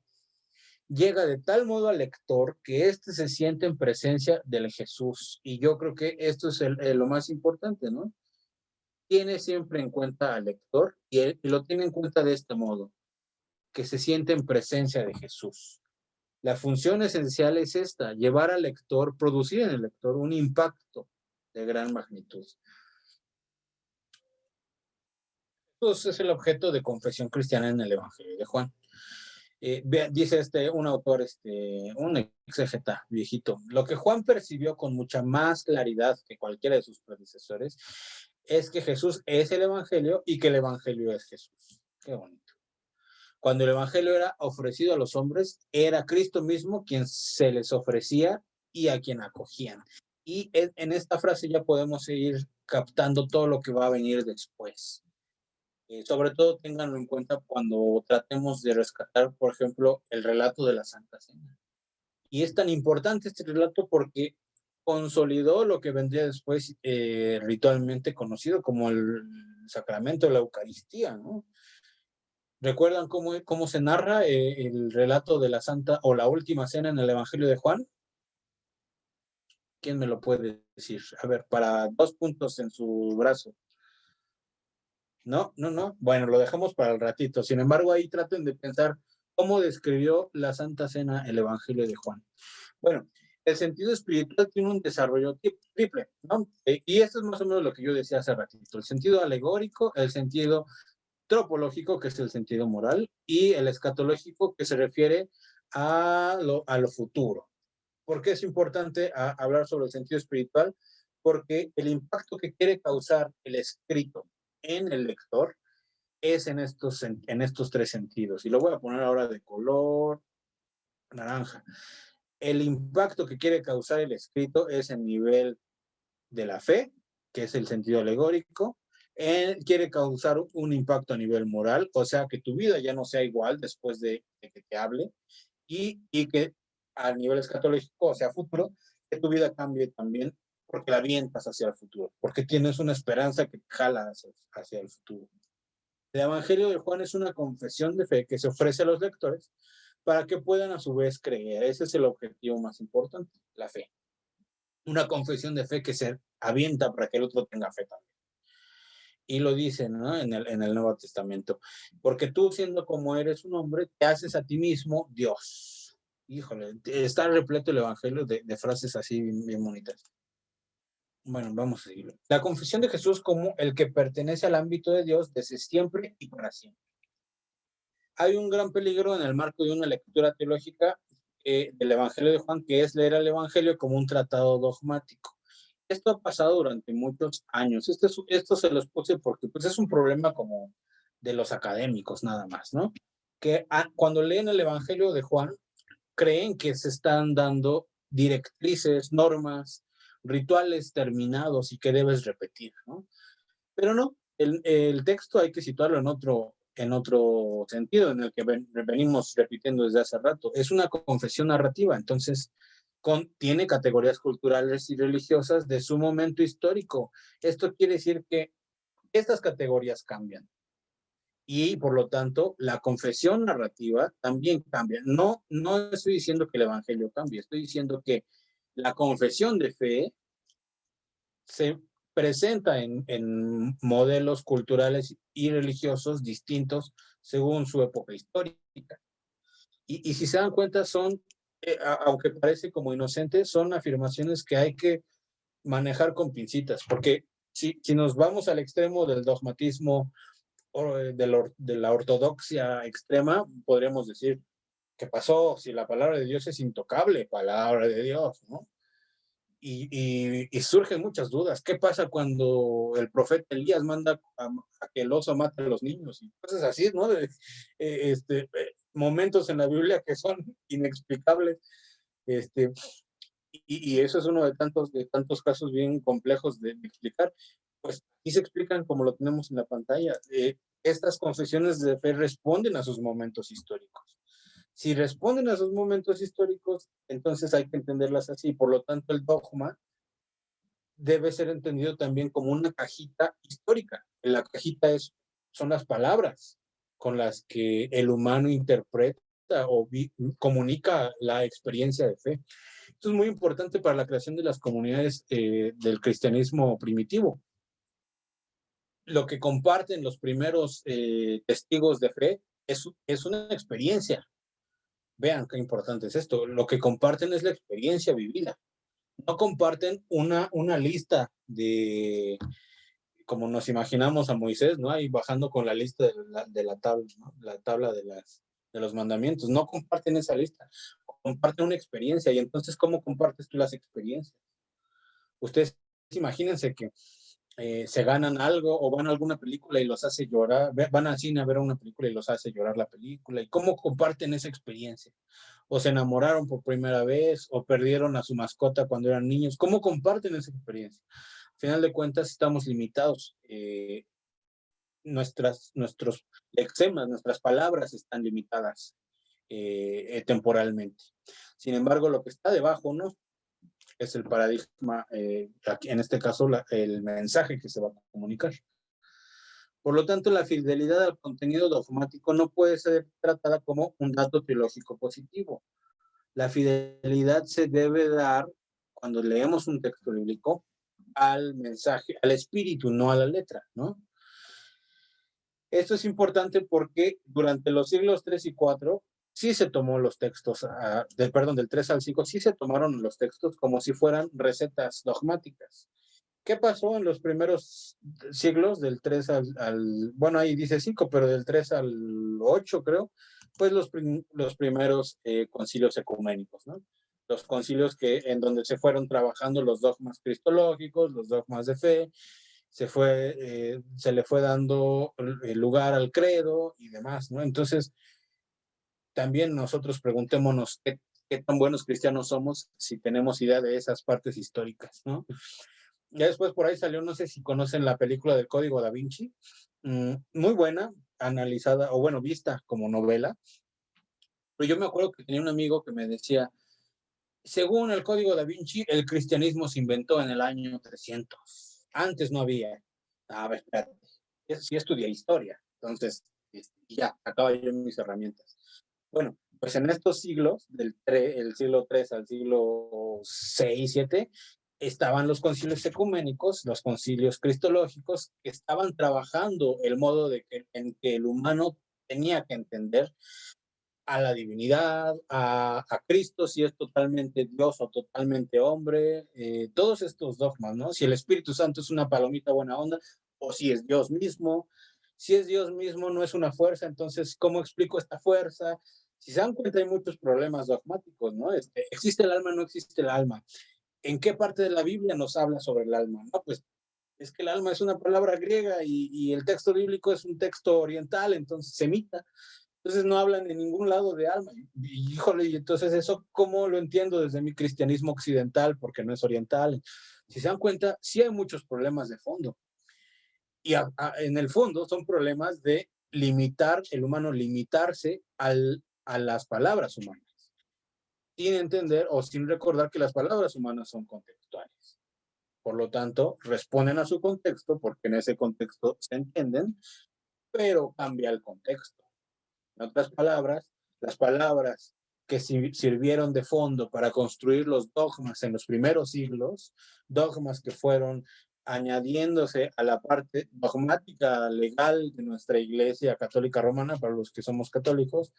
llega de tal modo al lector que éste se siente en presencia del Jesús. Y yo creo que esto es lo más importante, ¿no? Tiene siempre en cuenta al lector y lo tiene en cuenta de este modo, que se siente en presencia de Jesús. La función esencial es esta, llevar al lector, producir en el lector un impacto de gran magnitud. Entonces es el objeto de confesión cristiana en el Evangelio de Juan. Dice un autor, un exégeta viejito, lo que Juan percibió con mucha más claridad que cualquiera de sus predecesores es que Jesús es el Evangelio y que el Evangelio es Jesús. Qué bonito. Cuando el Evangelio era ofrecido a los hombres, era Cristo mismo quien se les ofrecía y a quien acogían. Y en esta frase ya podemos ir captando todo lo que va a venir después. Sobre todo ténganlo en cuenta cuando tratemos de rescatar, por ejemplo, el relato de la Santa Cena. Y es tan importante este relato porque consolidó lo que vendría después ritualmente conocido como el sacramento de la Eucaristía, ¿no? ¿Recuerdan cómo se narra el relato de la Santa o la Última Cena en el Evangelio de Juan? ¿Quién me lo puede decir? A ver, para 2 puntos en su brazo. No. Bueno, lo dejamos para el ratito. Sin embargo, ahí traten de pensar cómo describió la Santa Cena el Evangelio de Juan. Bueno, el sentido espiritual tiene un desarrollo triple, ¿no? Y esto es más o menos lo que yo decía hace ratito. El sentido alegórico, el sentido tropológico, que es el sentido moral, y el escatológico, que se refiere a lo futuro. ¿Por qué es importante hablar sobre el sentido espiritual? Porque el impacto que quiere causar el escrito en el lector es en estos 3 sentidos. Y lo voy a poner ahora de color naranja. El impacto que quiere causar el escrito es en nivel de la fe, que es el sentido alegórico. Quiere causar un impacto a nivel moral, o sea, que tu vida ya no sea igual después de que te hable, y que a nivel escatológico, o sea, futuro, que tu vida cambie también porque la avientas hacia el futuro, porque tienes una esperanza que te jala hacia el futuro. El Evangelio de Juan es una confesión de fe que se ofrece a los lectores para que puedan a su vez creer. Ese es el objetivo más importante, la fe. Una confesión de fe que se avienta para que el otro tenga fe también. Y lo dicen, ¿no? en el Nuevo Testamento. Porque tú, siendo como eres un hombre, te haces a ti mismo Dios. Híjole, está repleto el Evangelio de frases así bien bonitas. Bueno, vamos a seguirlo. La confesión de Jesús como el que pertenece al ámbito de Dios desde siempre y para siempre. Hay un gran peligro en el marco de una lectura teológica del Evangelio de Juan, que es leer el Evangelio como un tratado dogmático. Esto ha pasado durante muchos años. Esto se los puse porque pues, es un problema como de los académicos nada más, ¿no? Que cuando leen el Evangelio de Juan, creen que se están dando directrices, normas, rituales terminados y que debes repetir, ¿no? Pero no, el texto hay que situarlo en otro sentido, en el que venimos repitiendo desde hace rato. Es una confesión narrativa, entonces tiene categorías culturales y religiosas de su momento histórico. Esto quiere decir que estas categorías cambian y por lo tanto la confesión narrativa también cambia. No estoy diciendo que el evangelio cambie, estoy diciendo que la confesión de fe se presenta en modelos culturales y religiosos distintos según su época histórica. Y si se dan cuenta, son, aunque parece como inocentes, son afirmaciones que hay que manejar con pincitas, porque si nos vamos al extremo del dogmatismo o de la ortodoxia extrema, podríamos decir, ¿qué pasó? Si la palabra de Dios es intocable, palabra de Dios, ¿no? Y surgen muchas dudas. ¿Qué pasa cuando el profeta Elías manda a que el oso mate a los niños? Y cosas así, ¿no? Momentos en la Biblia que son inexplicables. Y eso es uno de tantos casos bien complejos de explicar. Pues aquí se explican como lo tenemos en la pantalla. Estas confesiones de fe responden a sus momentos históricos. Si responden a sus momentos históricos, entonces hay que entenderlas así. Por lo tanto, el dogma debe ser entendido también como una cajita histórica. En la cajita son las palabras con las que el humano interpreta o comunica la experiencia de fe. Esto es muy importante para la creación de las comunidades del cristianismo primitivo. Lo que comparten los primeros testigos de fe es una experiencia. Vean qué importante es esto. Lo que comparten es la experiencia vivida. No comparten una lista de, como nos imaginamos a Moisés, ¿no? Ahí bajando con la lista de la tabla, ¿no? La tabla de los mandamientos. No comparten esa lista. Comparten una experiencia. Y entonces, ¿cómo compartes tú las experiencias? Ustedes imagínense que se ganan algo o van a alguna película y los hace llorar, van al cine a ver una película y los hace llorar la película. ¿Y cómo comparten esa experiencia? O se enamoraron por primera vez, o perdieron a su mascota cuando eran niños. ¿Cómo comparten esa experiencia? Al final de cuentas, estamos limitados. Nuestros lexemas, nuestras palabras están limitadas temporalmente. Sin embargo, lo que está debajo, ¿no? Es el paradigma, aquí, en este caso, el mensaje que se va a comunicar. Por lo tanto, la fidelidad al contenido dogmático no puede ser tratada como un dato teológico positivo. La fidelidad se debe dar cuando leemos un texto bíblico al mensaje, al espíritu, no a la letra, ¿no? Esto es importante porque durante los siglos 3 y 4 sí se tomó los textos, del 3 al 5, sí se tomaron los textos como si fueran recetas dogmáticas. ¿Qué pasó en los primeros siglos, del 3 bueno, ahí dice 5, pero del 3 al 8, creo? Pues los primeros concilios ecuménicos, ¿no? Los concilios en donde se fueron trabajando los dogmas cristológicos, los dogmas de fe, se le fue dando lugar al credo y demás, ¿no? Entonces, también nosotros preguntémonos qué tan buenos cristianos somos si tenemos idea de esas partes históricas, ¿no? Ya después por ahí salió, no sé si conocen la película del Código Da Vinci, muy buena, analizada, o bueno, vista como novela, pero yo me acuerdo que tenía un amigo que me decía, según el Código Da Vinci, el cristianismo se inventó en el año 300, antes no había. A ver, espérate, sí estudié historia, entonces ya, acaba yo mis herramientas. Bueno, pues en estos siglos, el siglo III al siglo VI, VII, estaban los concilios ecuménicos, los concilios cristológicos, que estaban trabajando el modo en que el humano tenía que entender a la divinidad, a Cristo, si es totalmente Dios o totalmente hombre, todos estos dogmas, ¿no? Si el Espíritu Santo es una palomita buena onda, o si es Dios mismo. Si es Dios mismo, no es una fuerza, entonces, ¿cómo explico esta fuerza? Si se dan cuenta, hay muchos problemas dogmáticos, ¿no? ¿Existe el alma o no existe el alma? ¿En qué parte de la Biblia nos habla sobre el alma? No, pues es que el alma es una palabra griega y el texto bíblico es un texto oriental, entonces semita. Entonces no hablan en ningún lado de alma. Y híjole, y entonces eso, ¿cómo lo entiendo desde mi cristianismo occidental? Porque no es oriental. Si se dan cuenta, sí hay muchos problemas de fondo. Y en el fondo son problemas de el humano limitarse a las palabras humanas, sin entender o sin recordar que las palabras humanas son contextuales. Por lo tanto, responden a su contexto porque en ese contexto se entienden, pero cambia el contexto. En otras palabras, las palabras que sirvieron de fondo para construir los dogmas en los primeros siglos, dogmas que fueron añadiéndose a la parte dogmática legal de nuestra Iglesia Católica Romana, para los que somos católicos,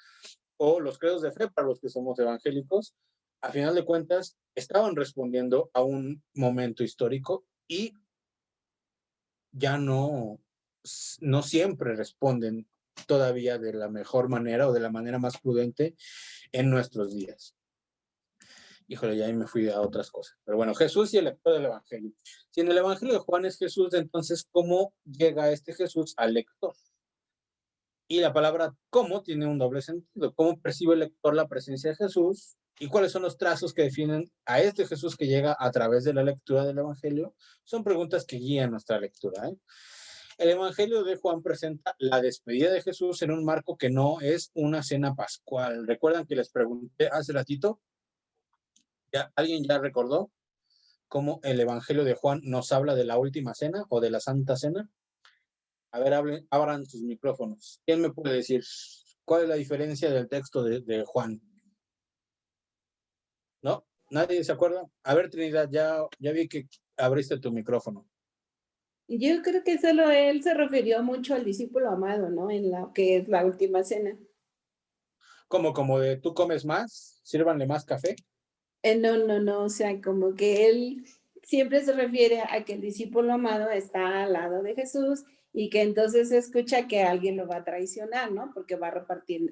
o los credos de fe para los que somos evangélicos, a final de cuentas estaban respondiendo a un momento histórico y ya no siempre responden todavía de la mejor manera o de la manera más prudente en nuestros días. Híjole, ya ahí me fui a otras cosas. Pero bueno, Jesús y el lector del Evangelio. Si en el Evangelio de Juan es Jesús, entonces, ¿cómo llega este Jesús al lector? Y la palabra cómo tiene un doble sentido. ¿Cómo percibe el lector la presencia de Jesús? ¿Y cuáles son los trazos que definen a este Jesús que llega a través de la lectura del Evangelio? Son preguntas que guían nuestra lectura, ¿eh? El Evangelio de Juan presenta la despedida de Jesús en un marco que no es una cena pascual. ¿Recuerdan que les pregunté hace ratito? ¿Alguien ya recordó cómo el Evangelio de Juan nos habla de la última cena o de la Santa Cena? A ver, abran sus micrófonos. ¿Quién me puede decir cuál es la diferencia del texto de Juan? ¿No? ¿Nadie se acuerda? A ver, Trinidad, ya vi que abriste tu micrófono. Yo creo que solo él se refirió mucho al discípulo amado, ¿no? En la que es la última cena. Como de tú comes más, sírvanle más café. No, o sea, como que él siempre se refiere a que el discípulo amado está al lado de Jesús y que entonces escucha que alguien lo va a traicionar, ¿no? Porque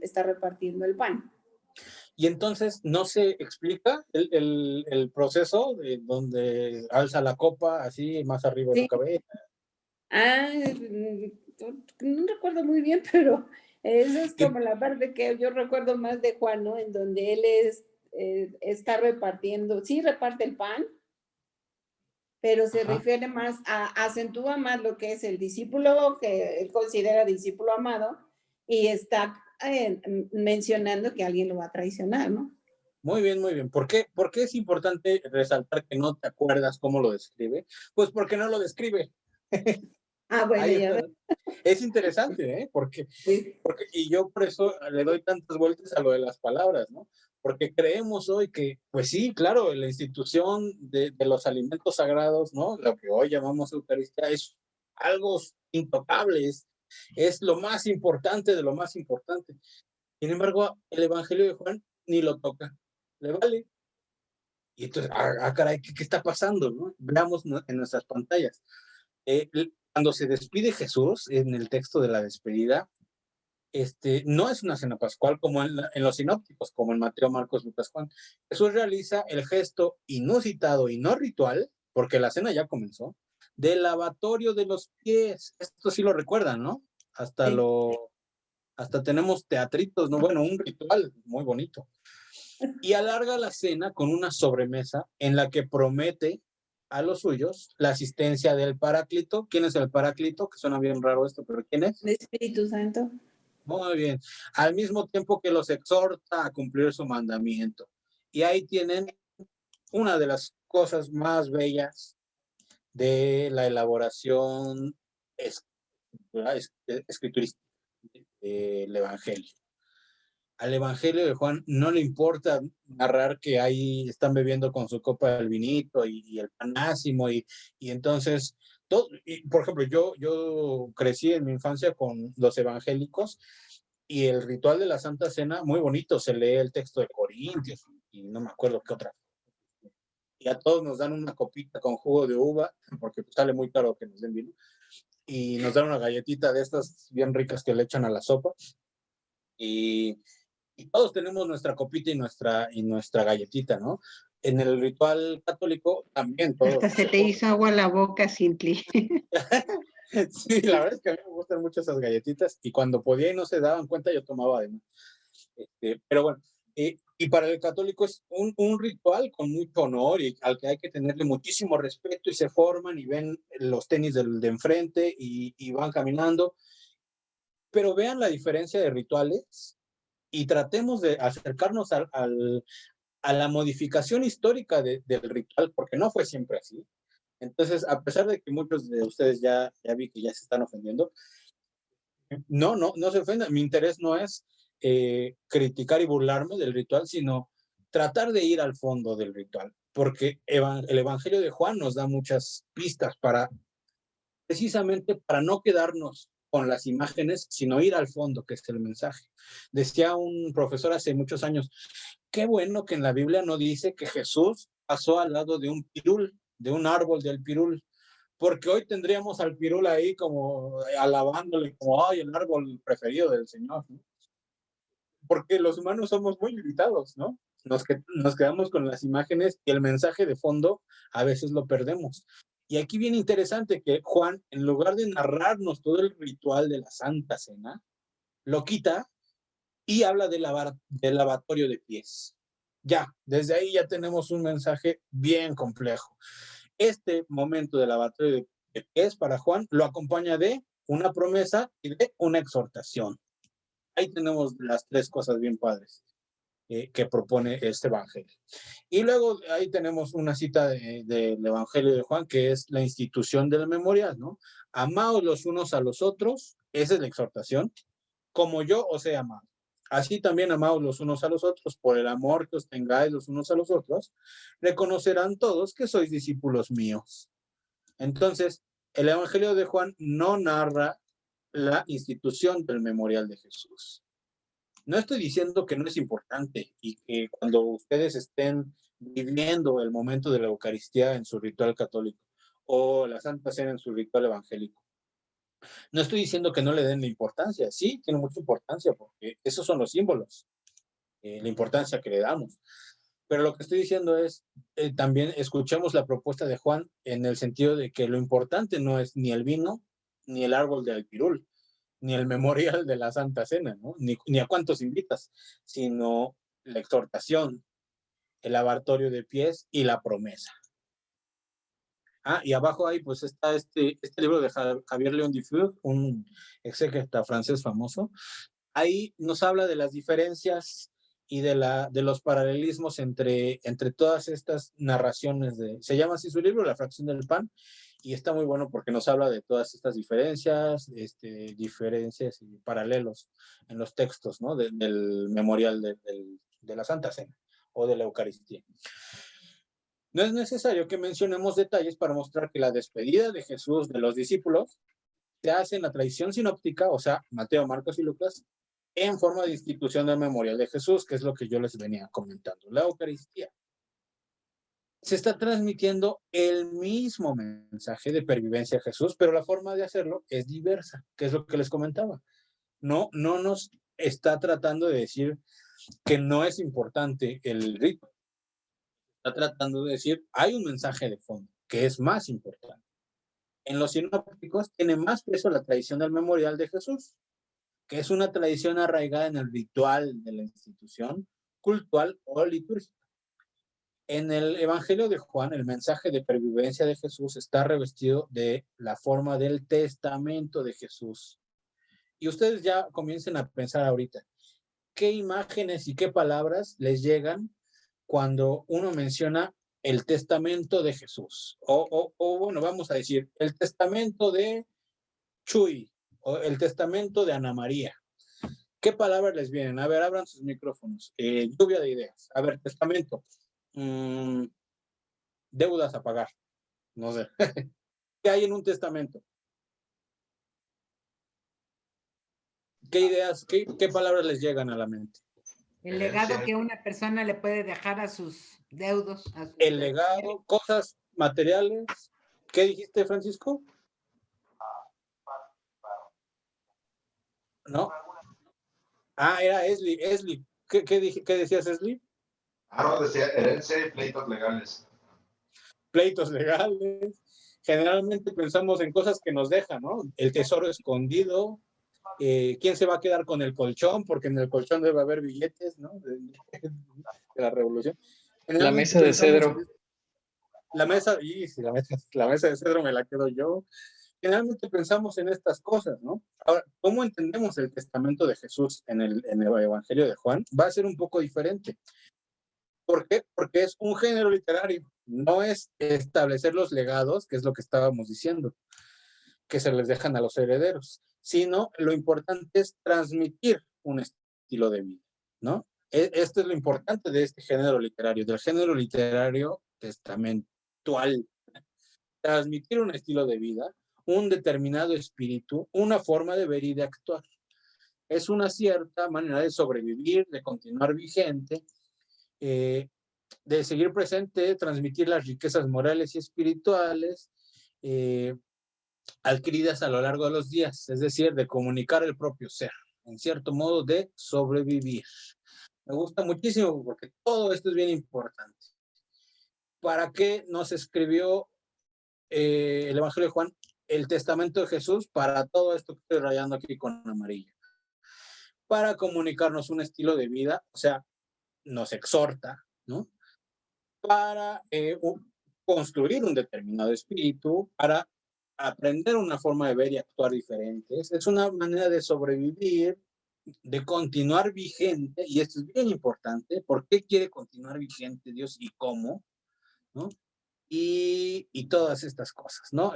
está repartiendo el pan. Y entonces no se explica el proceso de donde alza la copa así más arriba de Sí. su cabeza. No recuerdo muy bien, pero esa es como la parte que yo recuerdo más de Juan, ¿no? En donde él está repartiendo, sí reparte el pan, pero se refiere más acentúa más lo que es el discípulo que él considera discípulo amado y está mencionando que alguien lo va a traicionar, ¿no? Muy bien, muy bien. ¿Por qué es importante resaltar que no te acuerdas cómo lo describe? Pues porque no lo describe. Bueno, Ahí ya está. ves. Es interesante, ¿eh? Sí. Y yo por eso le doy tantas vueltas a lo de las palabras, ¿no? Porque creemos hoy que, pues sí, claro, la institución de los alimentos sagrados, ¿no? Lo que hoy llamamos Eucaristía es algo intocable, es lo más importante de lo más importante. Sin embargo, el Evangelio de Juan ni lo toca, le vale. Y entonces, caray, ¿qué está pasando? ¿No? Veamos en nuestras pantallas. Cuando se despide Jesús en el texto de la despedida, no es una cena pascual como en los sinópticos, como en Mateo, Marcos, Lucas, Juan. Jesús realiza el gesto inusitado y no ritual, porque la cena ya comenzó, del lavatorio de los pies. Esto sí lo recuerdan, ¿no? Hasta Sí. hasta tenemos teatritos, ¿no? Bueno, un ritual muy bonito. Y alarga la cena con una sobremesa en la que promete a los suyos la asistencia del Paráclito. ¿Quién es el Paráclito? Que suena bien raro esto, pero ¿quién es? El Espíritu Santo. Muy bien. Al mismo tiempo que los exhorta a cumplir su mandamiento. Y ahí tienen una de las cosas más bellas de la elaboración escriturística del Evangelio. Al Evangelio de Juan no le importa narrar que ahí están bebiendo con su copa el vinito y el panásimo y entonces, por ejemplo, yo crecí en mi infancia con los evangélicos y el ritual de la Santa Cena, muy bonito, se lee el texto de Corintios y no me acuerdo qué otra. Y a todos nos dan una copita con jugo de uva, porque pues sale muy caro que nos den vino, y nos dan una galletita de estas bien ricas que le echan a la sopa. Y todos tenemos nuestra copita y nuestra galletita, ¿no? En el ritual católico también todos. Hasta se te hizo agua la boca, Cintli. Sí, la verdad es que a mí me gustan mucho esas galletitas y cuando podía y no se daban cuenta yo tomaba además. Pero bueno, y para el católico es un ritual con mucho honor y al que hay que tenerle muchísimo respeto y se forman y ven los tenis de enfrente y van caminando. Pero vean la diferencia de rituales y tratemos de acercarnos a la modificación histórica del ritual, porque no fue siempre así. Entonces, a pesar de que muchos de ustedes ya vi que ya se están ofendiendo, no se ofendan. Mi interés no es criticar y burlarme del ritual, sino tratar de ir al fondo del ritual, porque el Evangelio de Juan nos da muchas pistas precisamente para no quedarnos con las imágenes, sino ir al fondo, que es el mensaje. Decía un profesor hace muchos años, qué bueno que en la Biblia no dice que Jesús pasó al lado de un pirul, de un árbol del pirul, porque hoy tendríamos al pirul ahí como alabándole, como, ay, el árbol preferido del Señor, ¿no? Porque los humanos somos muy limitados, ¿no? Nos quedamos con las imágenes y el mensaje de fondo a veces lo perdemos. Y aquí viene interesante que Juan, en lugar de narrarnos todo el ritual de la Santa Cena, lo quita y habla del lavatorio de pies. Ya, desde ahí ya tenemos un mensaje bien complejo. Este momento del lavatorio de pies para Juan lo acompaña de una promesa y de una exhortación. Ahí tenemos las tres cosas bien padres que propone este evangelio. Y luego ahí tenemos una cita del evangelio de Juan, que es la institución del memorial, ¿no? Amaos los unos a los otros, esa es la exhortación, como yo os he amado. Así también amaos los unos a los otros, por el amor que os tengáis los unos a los otros, reconocerán todos que sois discípulos míos. Entonces, el evangelio de Juan no narra la institución del memorial de Jesús. No estoy diciendo que no es importante y que cuando ustedes estén viviendo el momento de la Eucaristía en su ritual católico o la Santa Cena en su ritual evangélico, no estoy diciendo que no le den la importancia. Sí, tiene mucha importancia porque esos son los símbolos, la importancia que le damos. Pero lo que estoy diciendo es, también escuchemos la propuesta de Juan en el sentido de que lo importante no es ni el vino, ni el árbol del pirul, ni el memorial de la Santa Cena, ¿no? Ni a cuántos invitas, sino la exhortación, el lavatorio de pies y la promesa. Y abajo ahí pues está este libro de Javier León Dufaux, un exégeta francés famoso. Ahí nos habla de las diferencias y de los paralelismos entre todas estas narraciones se llama así su libro, La fracción del pan, y está muy bueno porque nos habla de todas estas diferencias, diferencias y paralelos en los textos, ¿no? Del memorial de la Santa Cena o de la Eucaristía. No es necesario que mencionemos detalles para mostrar que la despedida de Jesús de los discípulos se hace en la tradición sinóptica, o sea, Mateo, Marcos y Lucas, en forma de institución del memorial de Jesús, que es lo que yo les venía comentando, la Eucaristía. Se está transmitiendo el mismo mensaje de pervivencia a Jesús, pero la forma de hacerlo es diversa, que es lo que les comentaba. No nos está tratando de decir que no es importante el rito. Está tratando de decir, hay un mensaje de fondo, que es más importante. En los sinópticos tiene más peso la tradición del memorial de Jesús, que es una tradición arraigada en el ritual de la institución cultural o litúrgica. En el Evangelio de Juan, el mensaje de pervivencia de Jesús está revestido de la forma del testamento de Jesús. Y ustedes ya comiencen a pensar ahorita, ¿qué imágenes y qué palabras les llegan cuando uno menciona el testamento de Jesús? O bueno, vamos a decir, el testamento de Chuy, o el testamento de Ana María. ¿Qué palabras les vienen? A ver, abran sus micrófonos. Lluvia de ideas. A ver, testamento. Deudas a pagar. No sé. ¿Qué hay en un testamento? ¿Qué ideas, qué palabras les llegan a la mente? El legado que una persona le puede dejar a sus deudos. El legado, cosas materiales. ¿Qué dijiste, Francisco? ¿No? Ah, era Esli. ¿Qué decías, Esli? No, decía herencia y pleitos legales. Pleitos legales. Generalmente pensamos en cosas que nos dejan, ¿no? El tesoro escondido. ¿Quién se va a quedar con el colchón? Porque en el colchón debe haber billetes, ¿no? De la revolución. La mesa de cedro. La mesa de cedro me la quedo yo. Generalmente pensamos en estas cosas, ¿no? Ahora, ¿cómo entendemos el testamento de Jesús en el Evangelio de Juan? Va a ser un poco diferente. ¿Por qué? Porque es un género literario. No es establecer los legados, que es lo que estábamos diciendo, que se les dejan a los herederos, sino lo importante es transmitir un estilo de vida, ¿no? Esto es lo importante de este género literario, del género literario testamentual. Transmitir un estilo de vida, un determinado espíritu, una forma de ver y de actuar. Es una cierta manera de sobrevivir, de continuar vigente, de seguir presente, de transmitir las riquezas morales y espirituales adquiridas a lo largo de los días, es decir, de comunicar el propio ser, en cierto modo de sobrevivir. Me gusta muchísimo porque todo esto es bien importante. ¿Para qué nos escribió el Evangelio de Juan? El testamento de Jesús, para todo esto que estoy rayando aquí con amarillo. Para comunicarnos un estilo de vida, o sea, nos exhorta, ¿no? Para construir un determinado espíritu, para aprender una forma de ver y actuar diferentes. Es una manera de sobrevivir, de continuar vigente, y esto es bien importante. ¿Por qué quiere continuar vigente Dios y cómo? ¿No? Y todas estas cosas, ¿no?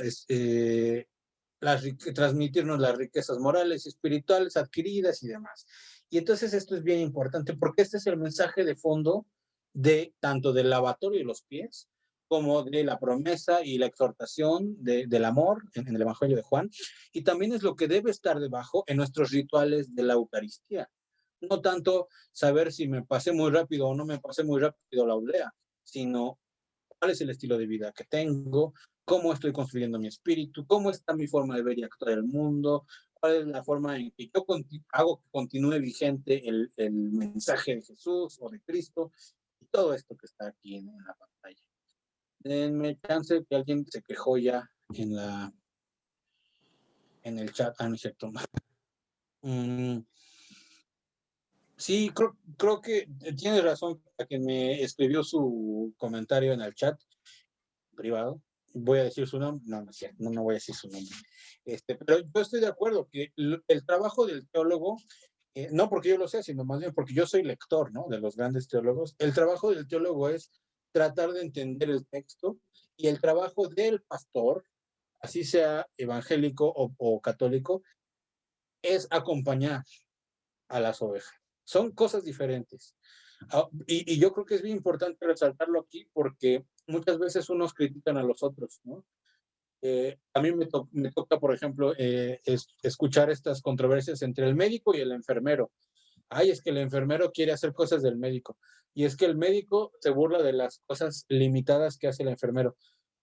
Transmitirnos las riquezas morales y espirituales adquiridas y demás. Y entonces esto es bien importante porque este es el mensaje de fondo de tanto del lavatorio de los pies como de la promesa y la exhortación del amor en el Evangelio de Juan, y también es lo que debe estar debajo en nuestros rituales de la Eucaristía. No tanto saber si me pasé muy rápido o no me pasé muy rápido la oblea, sino cuál es el estilo de vida que tengo, cómo estoy construyendo mi espíritu, cómo está mi forma de ver y actuar el mundo, cuál es la forma en que yo hago que continúe vigente el mensaje de Jesús o de Cristo, y todo esto que está aquí en la pantalla. Denme chance que alguien se quejó ya en el chat. Ah, no es cierto. Sí, creo que tienes razón a quien me escribió su comentario en el chat privado. Voy a decir su nombre. No, no es cierto, no voy a decir su nombre. Pero yo estoy de acuerdo que el trabajo del teólogo, no porque yo lo sé, sino más bien porque yo soy lector, ¿no? De los grandes teólogos. El trabajo del teólogo es tratar de entender el texto, y el trabajo del pastor así sea evangélico o católico, es acompañar a las ovejas. Son cosas diferentes. Y yo creo que es bien importante resaltarlo aquí porque muchas veces unos critican a los otros, ¿no? A mí me toca, por ejemplo, escuchar estas controversias entre el médico y el enfermero. Ay, es que el enfermero quiere hacer cosas del médico. Y es que el médico se burla de las cosas limitadas que hace el enfermero.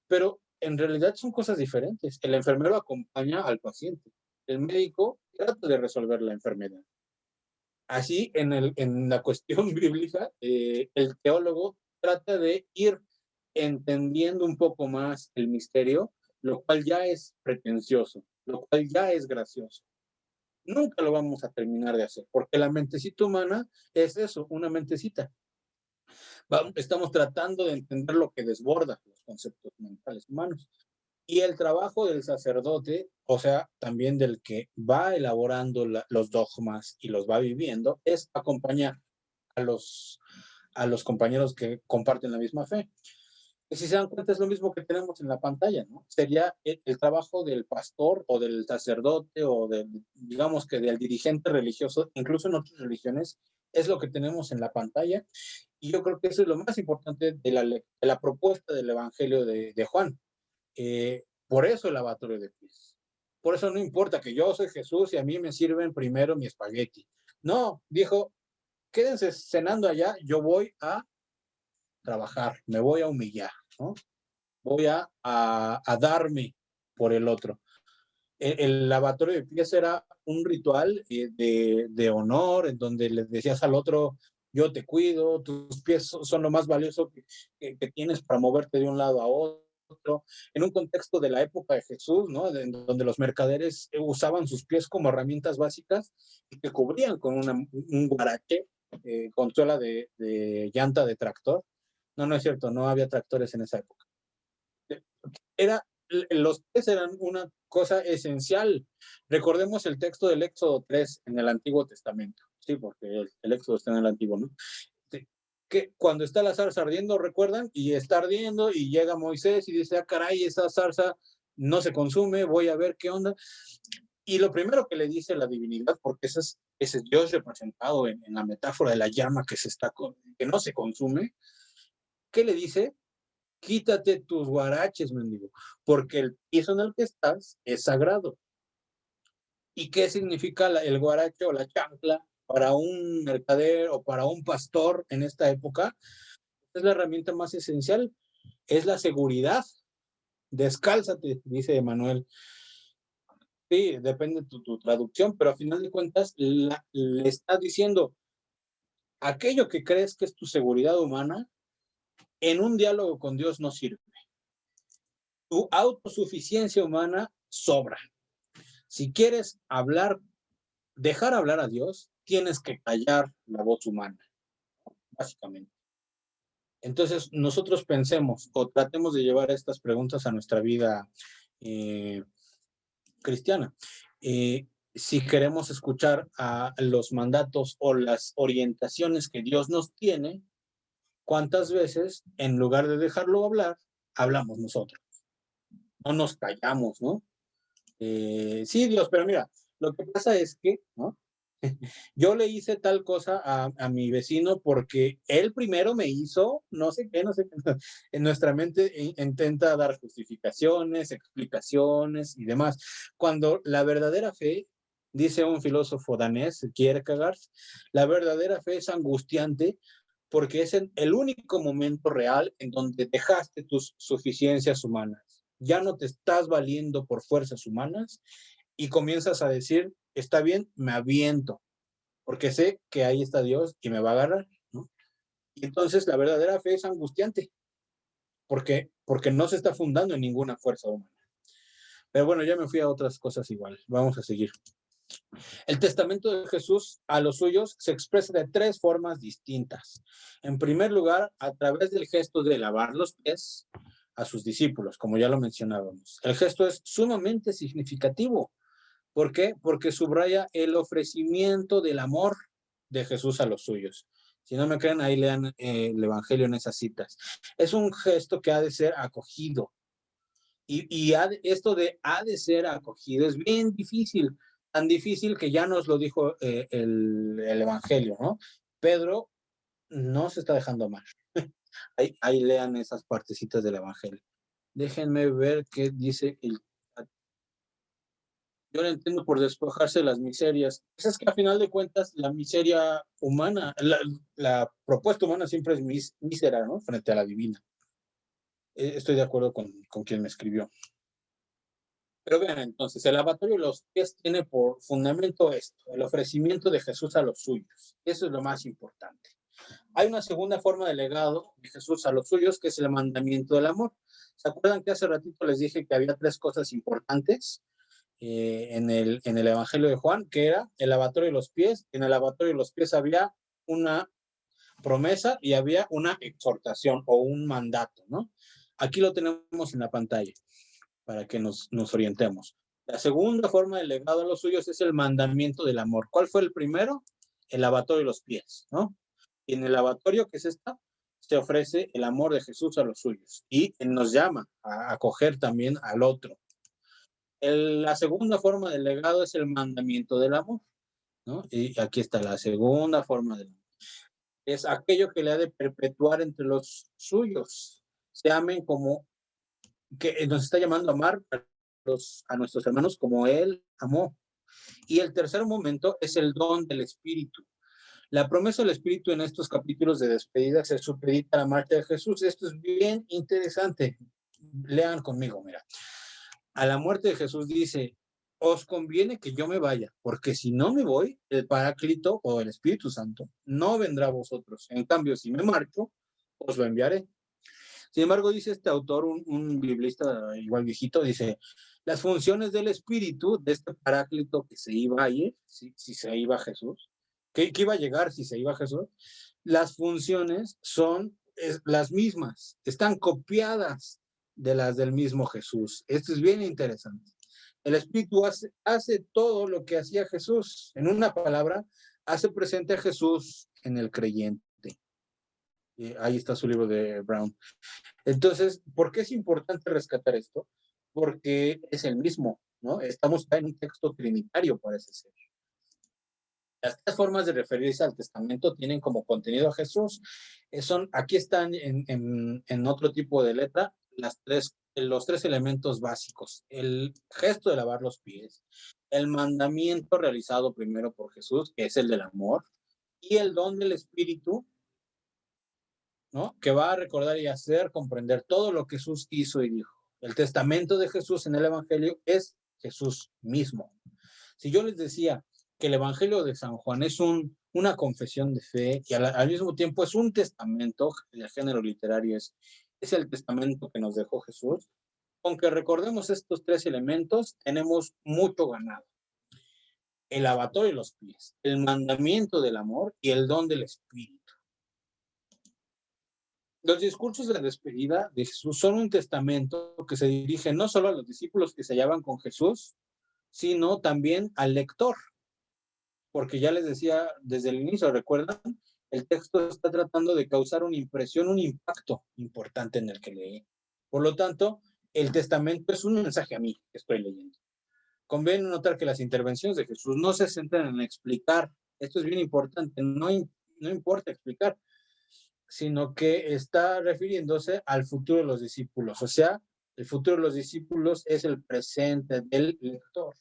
Pero en realidad son cosas diferentes. El enfermero acompaña al paciente. El médico trata de resolver la enfermedad. Así, en la cuestión bíblica, el teólogo trata de ir entendiendo un poco más el misterio, lo cual ya es pretencioso, lo cual ya es gracioso. Nunca lo vamos a terminar de hacer, porque la mentecita humana es eso, una mentecita. Estamos tratando de entender lo que desborda los conceptos mentales humanos. Y el trabajo del sacerdote, o sea, también del que va elaborando los dogmas y los va viviendo, es acompañar a los compañeros que comparten la misma fe. Y si se dan cuenta, es lo mismo que tenemos en la pantalla, ¿no? Sería el trabajo del pastor o del sacerdote o digamos que del dirigente religioso, incluso en otras religiones, es lo que tenemos en la pantalla. Y yo creo que eso es lo más importante de la propuesta del Evangelio de Juan. Por eso el lavatorio de pies. Por eso no importa que yo soy Jesús y a mí me sirven primero mi espagueti. No, dijo, quédense cenando allá, yo voy a trabajar, me voy a humillar, ¿no? Voy a darme por el otro. El lavatorio de pies era un ritual de honor, en donde le decías al otro, yo te cuido, tus pies son lo más valioso que tienes para moverte de un lado a otro. En un contexto de la época de Jesús, ¿no? Donde los mercaderes usaban sus pies como herramientas básicas y que cubrían con un guarache, con suela de llanta de tractor. No, no es cierto, no había tractores en esa época. Los pies eran una cosa esencial. Recordemos el texto del Éxodo 3 en el Antiguo Testamento. Sí, porque el Éxodo está en el Antiguo, ¿no? Que cuando está la zarza ardiendo, ¿recuerdan? Y está ardiendo y llega Moisés y dice, ah, caray, esa zarza no se consume, voy a ver qué onda. Y lo primero que le dice la divinidad, porque ese es Dios representado en la metáfora de la llama que no se consume, ¿qué le dice? Quítate tus guaraches, mendigo, porque el piso en el que estás es sagrado. ¿Y qué significa el guarache o la chancla para un mercader o para un pastor en esta época? Es la herramienta más esencial, es la seguridad. Descálzate, dice Emanuel. Sí, depende de tu traducción, pero a final de cuentas le está diciendo, aquello que crees que es tu seguridad humana, en un diálogo con Dios no sirve. Tu autosuficiencia humana sobra. Si quieres dejar hablar a Dios, tienes que callar la voz humana, básicamente. Entonces, nosotros pensemos o tratemos de llevar estas preguntas a nuestra vida cristiana. Si queremos escuchar a los mandatos o las orientaciones que Dios nos tiene, ¿cuántas veces, en lugar de dejarlo hablar, hablamos nosotros? No nos callamos, ¿no? Sí, Dios, pero mira, lo que pasa es que, ¿no? Yo le hice tal cosa a mi vecino porque él primero me hizo no sé qué. En nuestra mente intenta dar justificaciones, explicaciones y demás. Cuando la verdadera fe, dice un filósofo danés, Kierkegaard, la verdadera fe es angustiante porque es el único momento real en donde dejaste tus suficiencias humanas. Ya no te estás valiendo por fuerzas humanas y comienzas a decir, está bien, me aviento, porque sé que ahí está Dios y me va a agarrar, ¿no? Y entonces la verdadera fe es angustiante, porque no se está fundando en ninguna fuerza humana. Pero bueno, ya me fui a otras cosas igual. Vamos a seguir. El testamento de Jesús a los suyos se expresa de 3 formas distintas. En primer lugar, a través del gesto de lavar los pies a sus discípulos, como ya lo mencionábamos. El gesto es sumamente significativo. ¿Por qué? Porque subraya el ofrecimiento del amor de Jesús a los suyos. Si no me creen, ahí lean el Evangelio en esas citas. Es un gesto que ha de ser acogido. Esto de ha de ser acogido es bien difícil, tan difícil que ya nos lo dijo el Evangelio, ¿no? Pedro no se está dejando amar. Ahí lean esas partecitas del Evangelio. Déjenme ver qué dice el... Yo lo entiendo por despojarse de las miserias. Pues es que a final de cuentas la miseria humana, la propuesta humana siempre es mísera, ¿no? Frente a la divina. Estoy de acuerdo con quien me escribió. Pero vean entonces, el lavatorio de los pies tiene por fundamento esto, el ofrecimiento de Jesús a los suyos. Eso es lo más importante. Hay una segunda forma de legado de Jesús a los suyos, que es el mandamiento del amor. ¿Se acuerdan que hace ratito les dije que había 3 cosas importantes en el Evangelio de Juan, que era el lavatorio de los pies? En el lavatorio de los pies había una promesa y había una exhortación o un mandato, ¿no? Aquí lo tenemos en la pantalla para que nos orientemos. La segunda forma de legado a los suyos es el mandamiento del amor. ¿Cuál fue el primero? El lavatorio de los pies, ¿no? Y en el lavatorio, que es esta, se ofrece el amor de Jesús a los suyos y nos llama a acoger también al otro. La segunda forma de legado es el mandamiento del amor, ¿no? Y aquí está la segunda forma del amor. Es aquello que le ha de perpetuar entre los suyos. Se amen como que nos está llamando a amar a nuestros hermanos como Él amó. Y el tercer momento es el don del Espíritu. La promesa del Espíritu en estos capítulos de despedida se supedita a la muerte de Jesús. Esto es bien interesante. Lean conmigo, mira. A la muerte de Jesús dice, os conviene que yo me vaya, porque si no me voy, el Paráclito o el Espíritu Santo no vendrá a vosotros. En cambio, si me marcho, os lo enviaré. Sin embargo, dice este autor, un biblista igual viejito, dice, las funciones del Espíritu, de este Paráclito que se iba a ir, si se iba Jesús, que iba a llegar si se iba Jesús, las funciones son las mismas, están copiadas de las del mismo Jesús. Esto es bien interesante. El Espíritu hace todo lo que hacía Jesús. En una palabra, hace presente a Jesús en el creyente. Ahí está su libro de Brown. Entonces, ¿por qué es importante rescatar esto? Porque es el mismo, ¿no? Estamos en un texto trinitario, parece ser. Las 3 formas de referirse al testamento tienen como contenido a Jesús. Aquí están en otro tipo de letra los 3 elementos básicos. El gesto de lavar los pies, el mandamiento realizado primero por Jesús, que es el del amor, y el don del Espíritu, ¿no? Que va a recordar y hacer comprender todo lo que Jesús hizo y dijo. El testamento de Jesús en el Evangelio es Jesús mismo. Si yo les decía que el Evangelio de San Juan es una confesión de fe y al mismo tiempo es un testamento, el género literario es el testamento que nos dejó Jesús, aunque recordemos estos 3 elementos, tenemos mucho ganado. El lavatorio de los pies, el mandamiento del amor y el don del Espíritu. Los discursos de despedida de Jesús son un testamento que se dirige no solo a los discípulos que se hallaban con Jesús, sino también al lector. Porque ya les decía desde el inicio, ¿recuerdan? El texto está tratando de causar una impresión, un impacto importante en el que lee. Por lo tanto, el testamento es un mensaje a mí que estoy leyendo. Conviene notar que las intervenciones de Jesús no se centran en explicar. Esto es bien importante. No importa explicar, sino que está refiriéndose al futuro de los discípulos. O sea, el futuro de los discípulos es el presente del lector.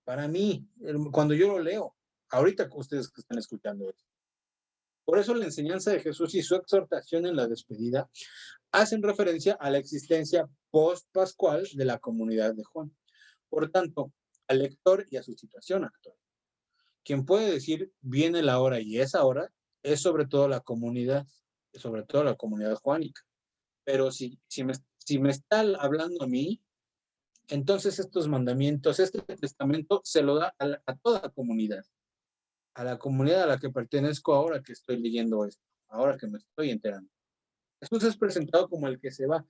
Para mí, cuando yo lo leo, ahorita ustedes que están escuchando esto. Por eso la enseñanza de Jesús y su exhortación en la despedida hacen referencia a la existencia post-pascual de la comunidad de Juan. Por tanto, al lector y a su situación actual. Quien puede decir viene la hora y es ahora, es sobre todo la comunidad juánica. Pero si me está hablando a mí, entonces estos mandamientos, este testamento se lo da a toda la comunidad, a la comunidad a la que pertenezco ahora que estoy leyendo esto, ahora que me estoy enterando. Jesús es presentado como el que se va,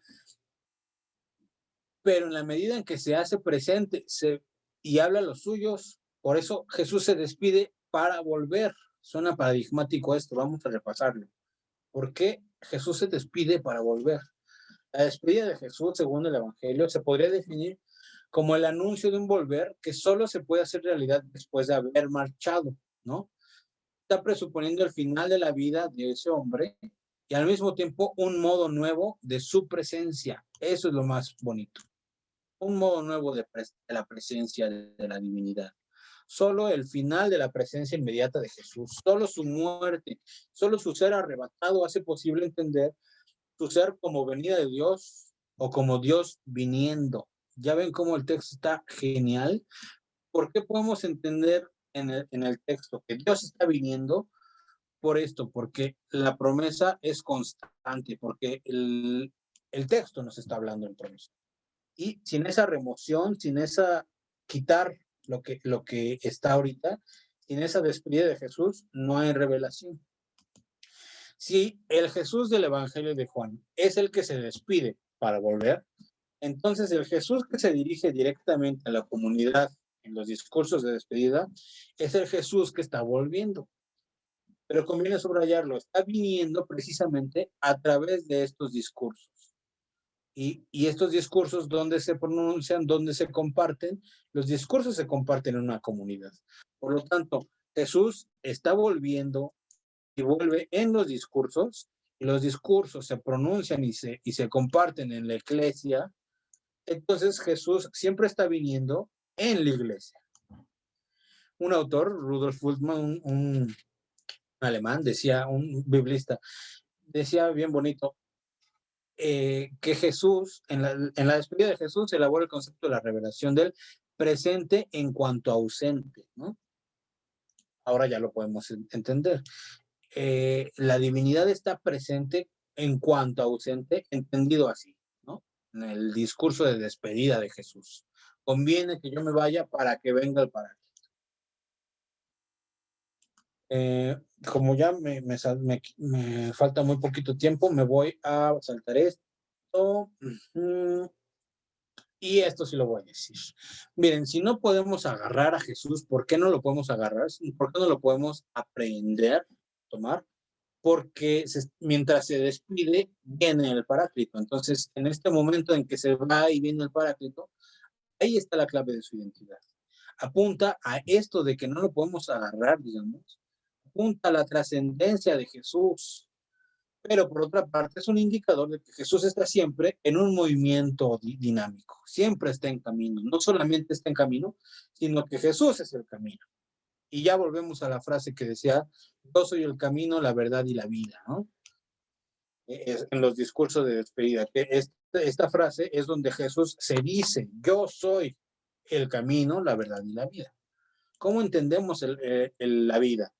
pero en la medida en que se hace presente y habla a los suyos, por eso Jesús se despide para volver. Suena paradigmático esto, vamos a repasarlo. ¿Por qué Jesús se despide para volver? La despedida de Jesús, según el Evangelio, se podría definir como el anuncio de un volver que solo se puede hacer realidad después de haber marchado, ¿no? Está presuponiendo el final de la vida de ese hombre y al mismo tiempo un modo nuevo de su presencia. Eso es lo más bonito. Un modo nuevo de la presencia de la divinidad. Solo el final de la presencia inmediata de Jesús, solo su muerte, solo su ser arrebatado hace posible entender su ser como venida de Dios o como Dios viniendo. Ya ven cómo el texto está genial. ¿Por qué podemos entender en el texto que Dios está viniendo? Por esto, porque la promesa es constante, porque el texto nos está hablando en promesa. Y sin esa remoción, sin esa quitar lo que está ahorita, sin esa despedida de Jesús, no hay revelación. Si el Jesús del Evangelio de Juan es el que se despide para volver, entonces el Jesús que se dirige directamente a la comunidad en los discursos de despedida es el Jesús que está volviendo. Pero conviene subrayarlo, está viniendo precisamente a través de estos discursos. Y estos discursos, ¿dónde se pronuncian? ¿Dónde se comparten? Los discursos se comparten en una comunidad. Por lo tanto, Jesús está volviendo y vuelve en los discursos, y los discursos se pronuncian y se comparten en la iglesia. Entonces Jesús siempre está viniendo en la iglesia. Un autor, Rudolf Bultmann, un alemán, decía, un biblista, decía bien bonito, que Jesús, en la despedida de Jesús, se elabora el concepto de la revelación del presente en cuanto ausente, ¿no? Ahora ya lo podemos entender. La divinidad está presente en cuanto ausente, entendido así, ¿no? En el discurso de despedida de Jesús. Conviene que yo me vaya para que venga el Paráclito. Como ya me falta muy poquito tiempo, me voy a saltar esto. Y esto sí lo voy a decir. Miren, si no podemos agarrar a Jesús, ¿por qué no lo podemos agarrar? ¿Por qué no lo podemos aprender, tomar? Porque mientras se despide, viene el Paráclito. Entonces, en este momento en que se va y viene el Paráclito, ahí está la clave de su identidad. Apunta a esto de que no lo podemos agarrar, digamos. Apunta a la trascendencia de Jesús. Pero por otra parte es un indicador de que Jesús está siempre en un movimiento dinámico. Siempre está en camino. No solamente está en camino, sino que Jesús es el camino. Y ya volvemos a la frase que decía, yo soy el camino, la verdad y la vida, ¿no? En los discursos de despedida. Esta frase es donde Jesús se dice, yo soy el camino, la verdad y la vida. ¿Cómo entendemos la vida?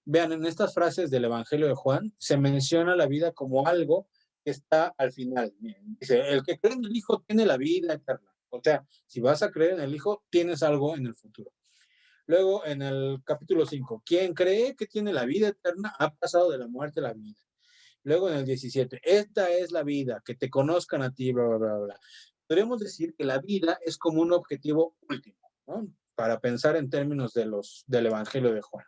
Vean, en estas frases del Evangelio de Juan se menciona la vida como algo que está al final. Miren, dice, el que cree en el Hijo tiene la vida eterna. O sea, si vas a creer en el Hijo, tienes algo en el futuro. Luego, en el capítulo 5, quien cree que tiene la vida eterna ha pasado de la muerte a la vida. Luego, en el 17, esta es la vida, que te conozcan a ti, bla, bla, bla, bla. Podríamos decir que la vida es como un objetivo último, ¿no? Para pensar en términos del Evangelio de Juan.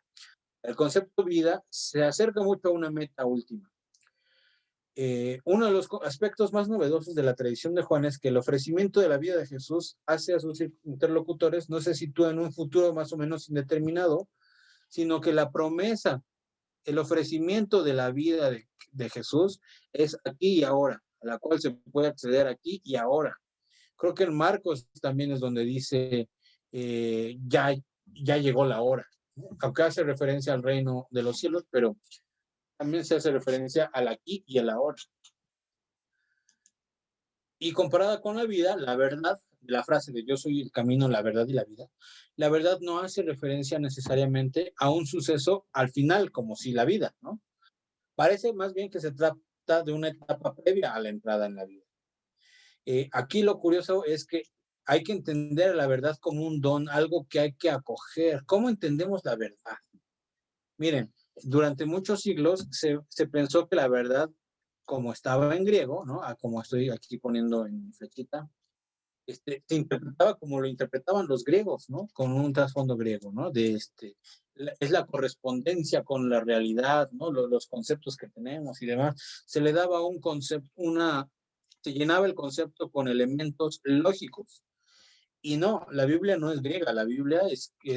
El concepto vida se acerca mucho a una meta última. Uno de los aspectos más novedosos de la tradición de Juan es que el ofrecimiento de la vida de Jesús hace a sus interlocutores no se sitúa en un futuro más o menos indeterminado, sino que la promesa, el ofrecimiento de la vida de Jesús es aquí y ahora, a la cual se puede acceder aquí y ahora. Creo que en Marcos también es donde dice, ya llegó la hora. Aunque hace referencia al reino de los cielos, pero también se hace referencia al aquí y al ahora. Y comparada con la vida, la verdad, la frase de yo soy el camino, la verdad y la verdad no hace referencia necesariamente a un suceso al final, como si la vida, ¿no? Parece más bien que se trata de una etapa previa a la entrada en la vida. Aquí lo curioso es que hay que entender la verdad como un don, algo que hay que acoger. ¿Cómo entendemos la verdad? Miren, durante muchos siglos se pensó que la verdad, como estaba en griego, ¿no? Como estoy aquí poniendo en flechita, se interpretaba como lo interpretaban los griegos, ¿no? Con un trasfondo griego, ¿no? Es la correspondencia con la realidad, ¿no? Los conceptos que tenemos y demás. Se le daba un concepto, se llenaba el concepto con elementos lógicos. Y no, la Biblia no es griega, la Biblia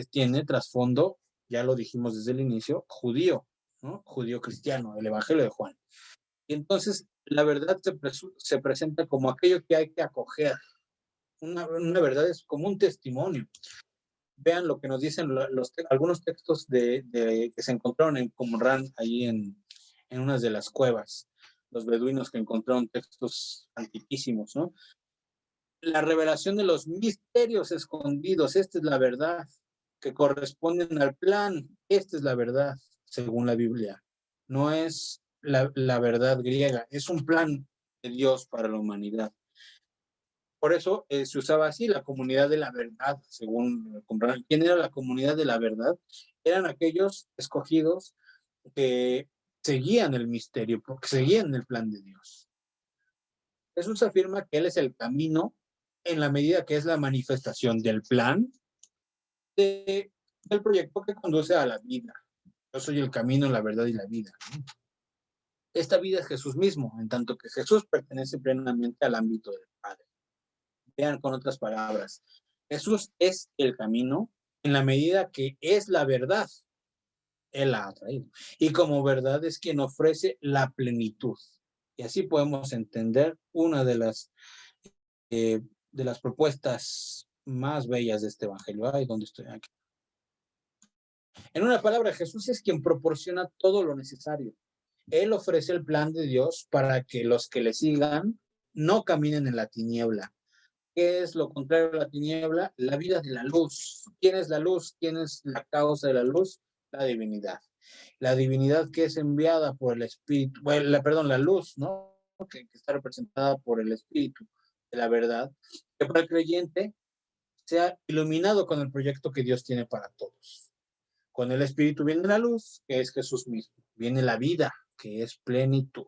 tiene trasfondo, ya lo dijimos desde el inicio, judío, ¿no? Judío cristiano, el Evangelio de Juan. Y entonces la verdad se presenta como aquello que hay que acoger. Una verdad es como un testimonio. Vean lo que nos dicen algunos textos que se encontraron en Qumran, allí en unas de las cuevas. Los beduinos que encontraron textos antiquísimos, ¿no? La revelación de los misterios escondidos, esta es la verdad, que corresponden al plan, esta es la verdad, según la Biblia. No es la verdad griega, es un plan de Dios para la humanidad. Por eso se usaba así, la comunidad de la verdad, según Qumran. ¿Quién era la comunidad de la verdad? Eran aquellos escogidos que seguían el misterio, porque seguían el plan de Dios. Jesús afirma que Él es el camino en la medida que es la manifestación del plan del proyecto que conduce a la vida. Yo soy el camino, la verdad y la vida. Esta vida es Jesús mismo, en tanto que Jesús pertenece plenamente al ámbito del Padre. Vean con otras palabras, Jesús es el camino en la medida que es la verdad. Él la ha traído. Y como verdad es quien ofrece la plenitud. Y así podemos entender una de las propuestas más bellas de este evangelio. Ay, ¿dónde estoy? Aquí. En una palabra, Jesús es quien proporciona todo lo necesario. Él ofrece el plan de Dios para que los que le sigan no caminen en la tiniebla. ¿Qué es lo contrario a la tiniebla? La vida de la luz. ¿Quién es la luz? ¿Quién es la causa de la luz? La divinidad. La divinidad que es enviada por el Espíritu, la luz, ¿no? Que está representada por el Espíritu de la verdad, que para el creyente sea iluminado con el proyecto que Dios tiene para todos. Con el Espíritu viene la luz, que es Jesús mismo. Viene la vida, que es plenitud.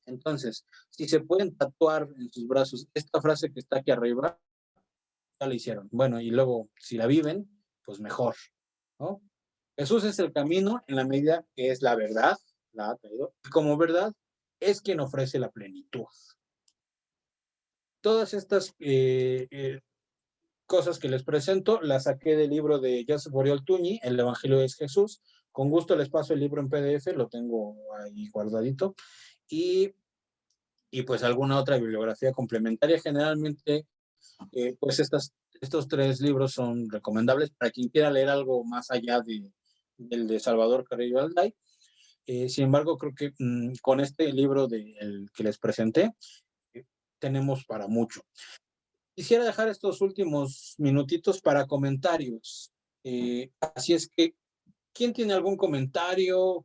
Entonces, si se pueden tatuar en sus brazos esta frase que está aquí arriba, ya la hicieron. Bueno, y luego, si la viven, pues mejor, ¿no? Jesús es el camino en la medida que es la verdad, la ha traído, y como verdad es quien ofrece la plenitud. Todas estas cosas que les presento las saqué del libro de Joseph Oriol Tuñi, El Evangelio es Jesús. Con gusto les paso el libro en PDF, lo tengo ahí guardadito. Y pues alguna otra bibliografía complementaria. Generalmente, pues estos 3 libros son recomendables para quien quiera leer algo más allá del de Salvador Carrillo Alday. Sin embargo, creo que con este libro el que les presenté, tenemos para mucho. Quisiera dejar estos últimos minutitos para comentarios. Así es que, ¿quién tiene algún comentario,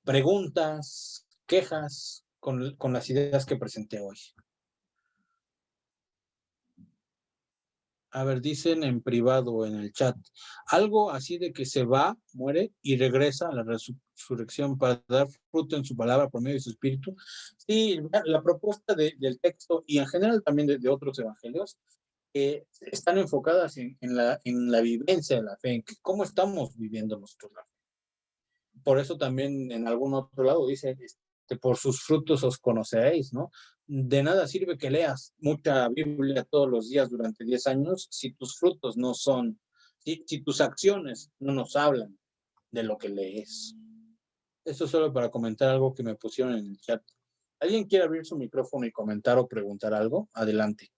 preguntas, quejas con las ideas que presenté hoy? A ver, dicen en privado en el chat, algo así de que se va, muere y regresa a la resurrección para dar fruto en su palabra por medio de su espíritu. Sí, la propuesta del texto y en general también de otros evangelios están enfocadas en la vivencia de la fe, en cómo estamos viviendo nosotros la fe. Por eso también en algún otro lado dice, por sus frutos os conoceréis, ¿no? De nada sirve que leas mucha Biblia todos los días durante 10 años si tus frutos no son, si tus acciones no nos hablan de lo que lees. Esto es solo para comentar algo que me pusieron en el chat. ¿Alguien quiere abrir su micrófono y comentar o preguntar algo? Adelante.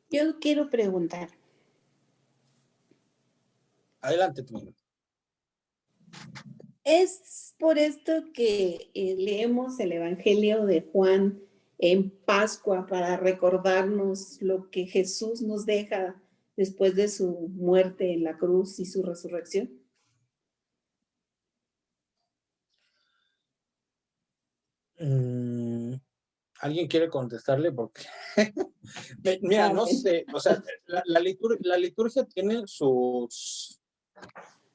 Yo quiero preguntar. Adelante, tú. Es por esto que leemos el Evangelio de Juan en Pascua para recordarnos lo que Jesús nos deja después de su muerte en la cruz y su resurrección. ¿Alguien quiere contestarle? Porque, mira, no sé, o sea, la liturgia tiene sus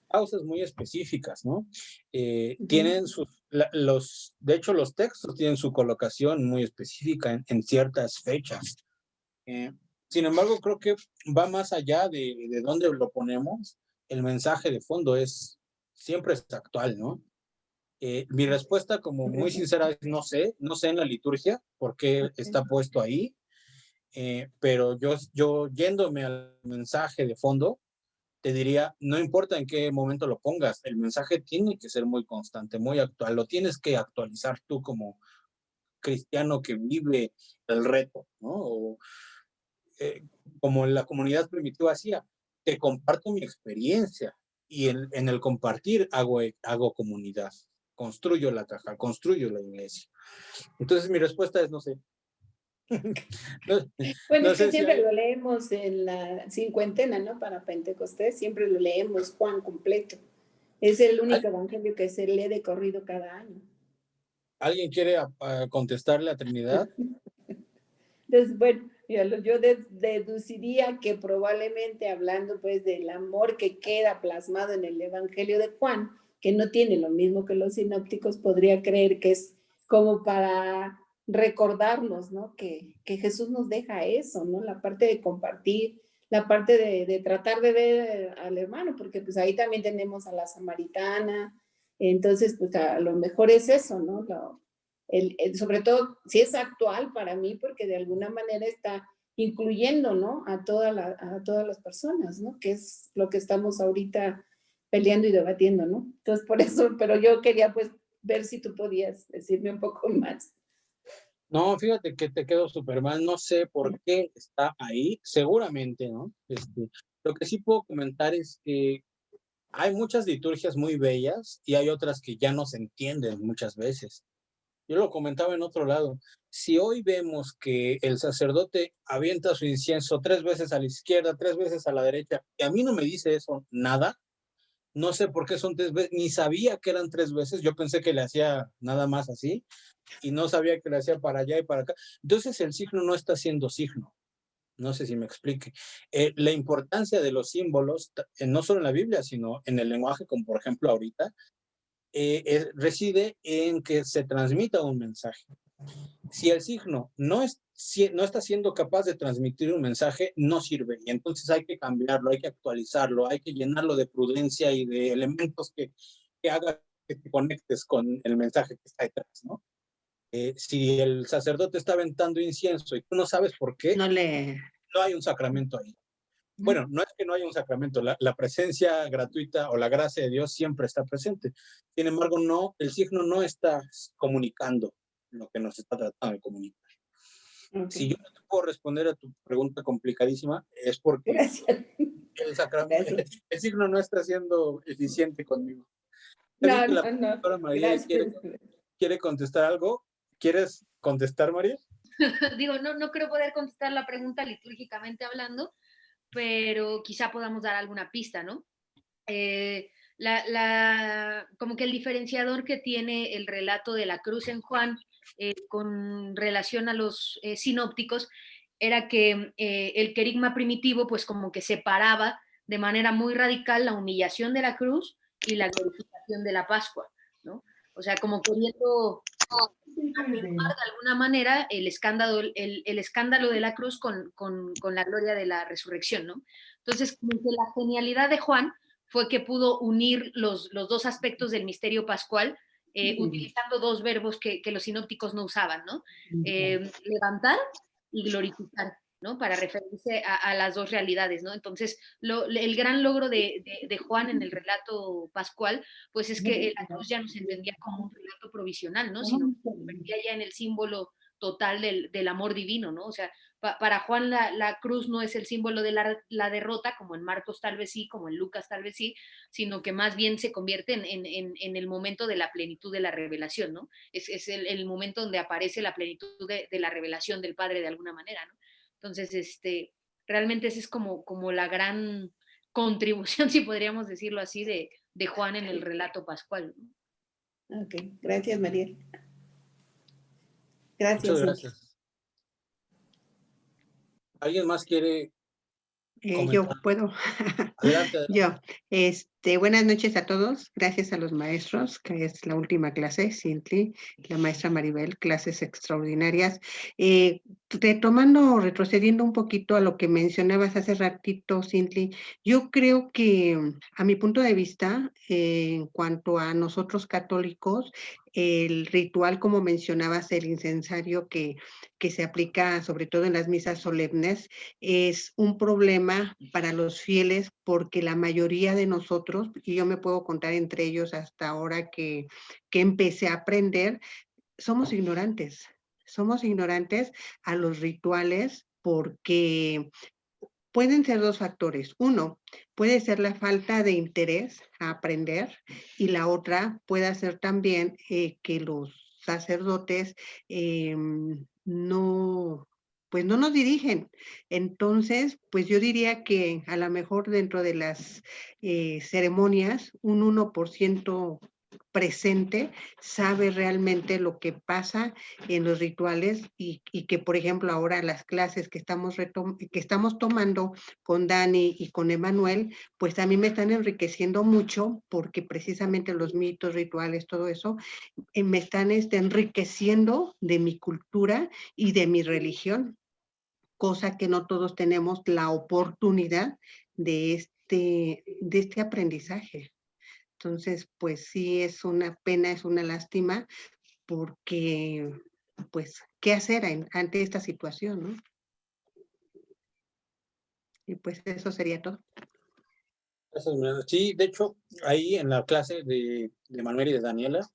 causas muy específicas, ¿no? Tienen de hecho, los textos tienen su colocación muy específica en ciertas fechas. Sin embargo, creo que va más allá de dónde lo ponemos. El mensaje de fondo siempre es actual, ¿no? Mi respuesta, como muy sincera, es no sé en la liturgia por qué está puesto ahí, pero yo yéndome al mensaje de fondo, te diría, no importa en qué momento lo pongas, el mensaje tiene que ser muy constante, muy actual, lo tienes que actualizar tú como cristiano que vive el reto, ¿no? O, como la comunidad primitiva hacía, te comparto mi experiencia y en el compartir hago comunidad, construyo la caja, construyo la iglesia. Entonces mi respuesta es no sé. No, Bueno, no es que sé si siempre hay... lo leemos en la cincuentena, ¿no? Para Pentecostés, siempre lo leemos Juan completo. Es el único evangelio que se lee de corrido cada año. ¿Alguien quiere contestarle a Trinidad? Entonces, bueno, yo deduciría que probablemente hablando pues del amor que queda plasmado en el Evangelio de Juan, que no tiene lo mismo que los sinópticos, podría creer que es como para recordarnos, ¿no? Que Jesús nos deja eso, ¿no? La parte de compartir, la parte de tratar de ver al hermano, porque pues ahí también tenemos a la samaritana, entonces pues a lo mejor es eso, ¿no? Sobre todo si es actual para mí, porque de alguna manera está incluyendo, ¿no? A todas las personas, ¿no? Que es lo que estamos ahorita peleando y debatiendo, ¿no? Entonces, por eso, pero yo quería pues ver si tú podías decirme un poco más. No, fíjate que te quedo súper mal, no sé por qué está ahí, seguramente, ¿no? Lo que sí puedo comentar es que hay muchas liturgias muy bellas y hay otras que ya no se entienden muchas veces. Yo lo comentaba en otro lado. Si hoy vemos que el sacerdote avienta su incienso 3 veces a la izquierda, 3 veces a la derecha, y a mí no me dice eso nada, no sé por qué son 3 veces, ni sabía que eran 3 veces, yo pensé que le hacía nada más así, y no sabía que le hacía para allá y para acá. Entonces el signo no está siendo signo. No sé si me explique. La importancia de los símbolos, no solo en la Biblia, sino en el lenguaje, como por ejemplo ahorita, reside en que se transmita un mensaje. Si el signo no está siendo capaz de transmitir un mensaje, no sirve. Y entonces hay que cambiarlo, hay que actualizarlo, hay que llenarlo de prudencia y de elementos que hagan que te conectes con el mensaje que está detrás, ¿no? Si el sacerdote está aventando incienso y tú no sabes por qué, No le... no hay un sacramento ahí. Bueno, no es que no haya un sacramento, la presencia gratuita o la gracia de Dios siempre está presente. Sin embargo, no, el signo no está comunicando lo que nos está tratando de comunicar. Okay. Si yo no te puedo responder a tu pregunta complicadísima, es porque el signo no está siendo eficiente conmigo. No, La no. doctora María Gracias. quiere contestar algo. ¿Quieres contestar, María? Digo, no creo poder contestar la pregunta litúrgicamente hablando, pero quizá podamos dar alguna pista, ¿no? Como que el diferenciador que tiene el relato de la cruz en Juan con relación a los sinópticos era que el querigma primitivo pues como que separaba de manera muy radical la humillación de la cruz y la glorificación de la Pascua, ¿no? O sea, como queriendo atenuar de alguna manera el escándalo de la cruz con la gloria de la resurrección, ¿no? Entonces, como que la genialidad de Juan fue que pudo unir los dos aspectos del misterio pascual, utilizando dos verbos que los sinópticos no usaban, ¿no? Levantar y glorificar, ¿no? Para referirse a las dos realidades, ¿no? Entonces, el gran logro de Juan en el relato pascual, pues es que la cruz ya no se entendía como un relato provisional, ¿no? Sino que se convertía ya en el símbolo total del amor divino, ¿no? O sea, para Juan la cruz no es el símbolo de la derrota, como en Marcos tal vez sí, como en Lucas tal vez sí, sino que más bien se convierte en el momento de la plenitud de la revelación, ¿no? Es el momento donde aparece la plenitud de la revelación del Padre de alguna manera, ¿no? Entonces, realmente esa es como la gran contribución, si podríamos decirlo así, de Juan en el relato pascual, ¿no? Ok, gracias, María. Gracias. Muchas gracias. ¿Alguien más quiere comentar? Yo puedo. Adelante. Yo, Buenas noches a todos. Gracias a los maestros, que es la última clase, Cindy, la maestra Maribel, clases extraordinarias. Retrocediendo un poquito a lo que mencionabas hace ratito, Cindy, yo creo que a mi punto de vista, en cuanto a nosotros católicos, el ritual, como mencionabas, el incensario que se aplica sobre todo en las misas solemnes, es un problema para los fieles porque la mayoría de nosotros, y yo me puedo contar entre ellos hasta ahora que empecé a aprender, somos ignorantes. Somos ignorantes a los rituales porque pueden ser dos factores. Uno, puede ser la falta de interés a aprender y la otra puede ser también que los sacerdotes no nos dirigen. Entonces, pues yo diría que a lo mejor dentro de las ceremonias, un 1% presente sabe realmente lo que pasa en los rituales y que, por ejemplo, ahora las clases que estamos tomando con Dani y con Emanuel, pues a mí me están enriqueciendo mucho porque precisamente los mitos, rituales, todo eso, me están enriqueciendo de mi cultura y de mi religión, cosa que no todos tenemos la oportunidad de este aprendizaje. Entonces, pues sí, es una pena, es una lástima, porque, pues, ¿qué hacer ante esta situación, no? Y pues eso sería todo. Sí, de hecho, ahí en la clase de Manuel y de Daniela,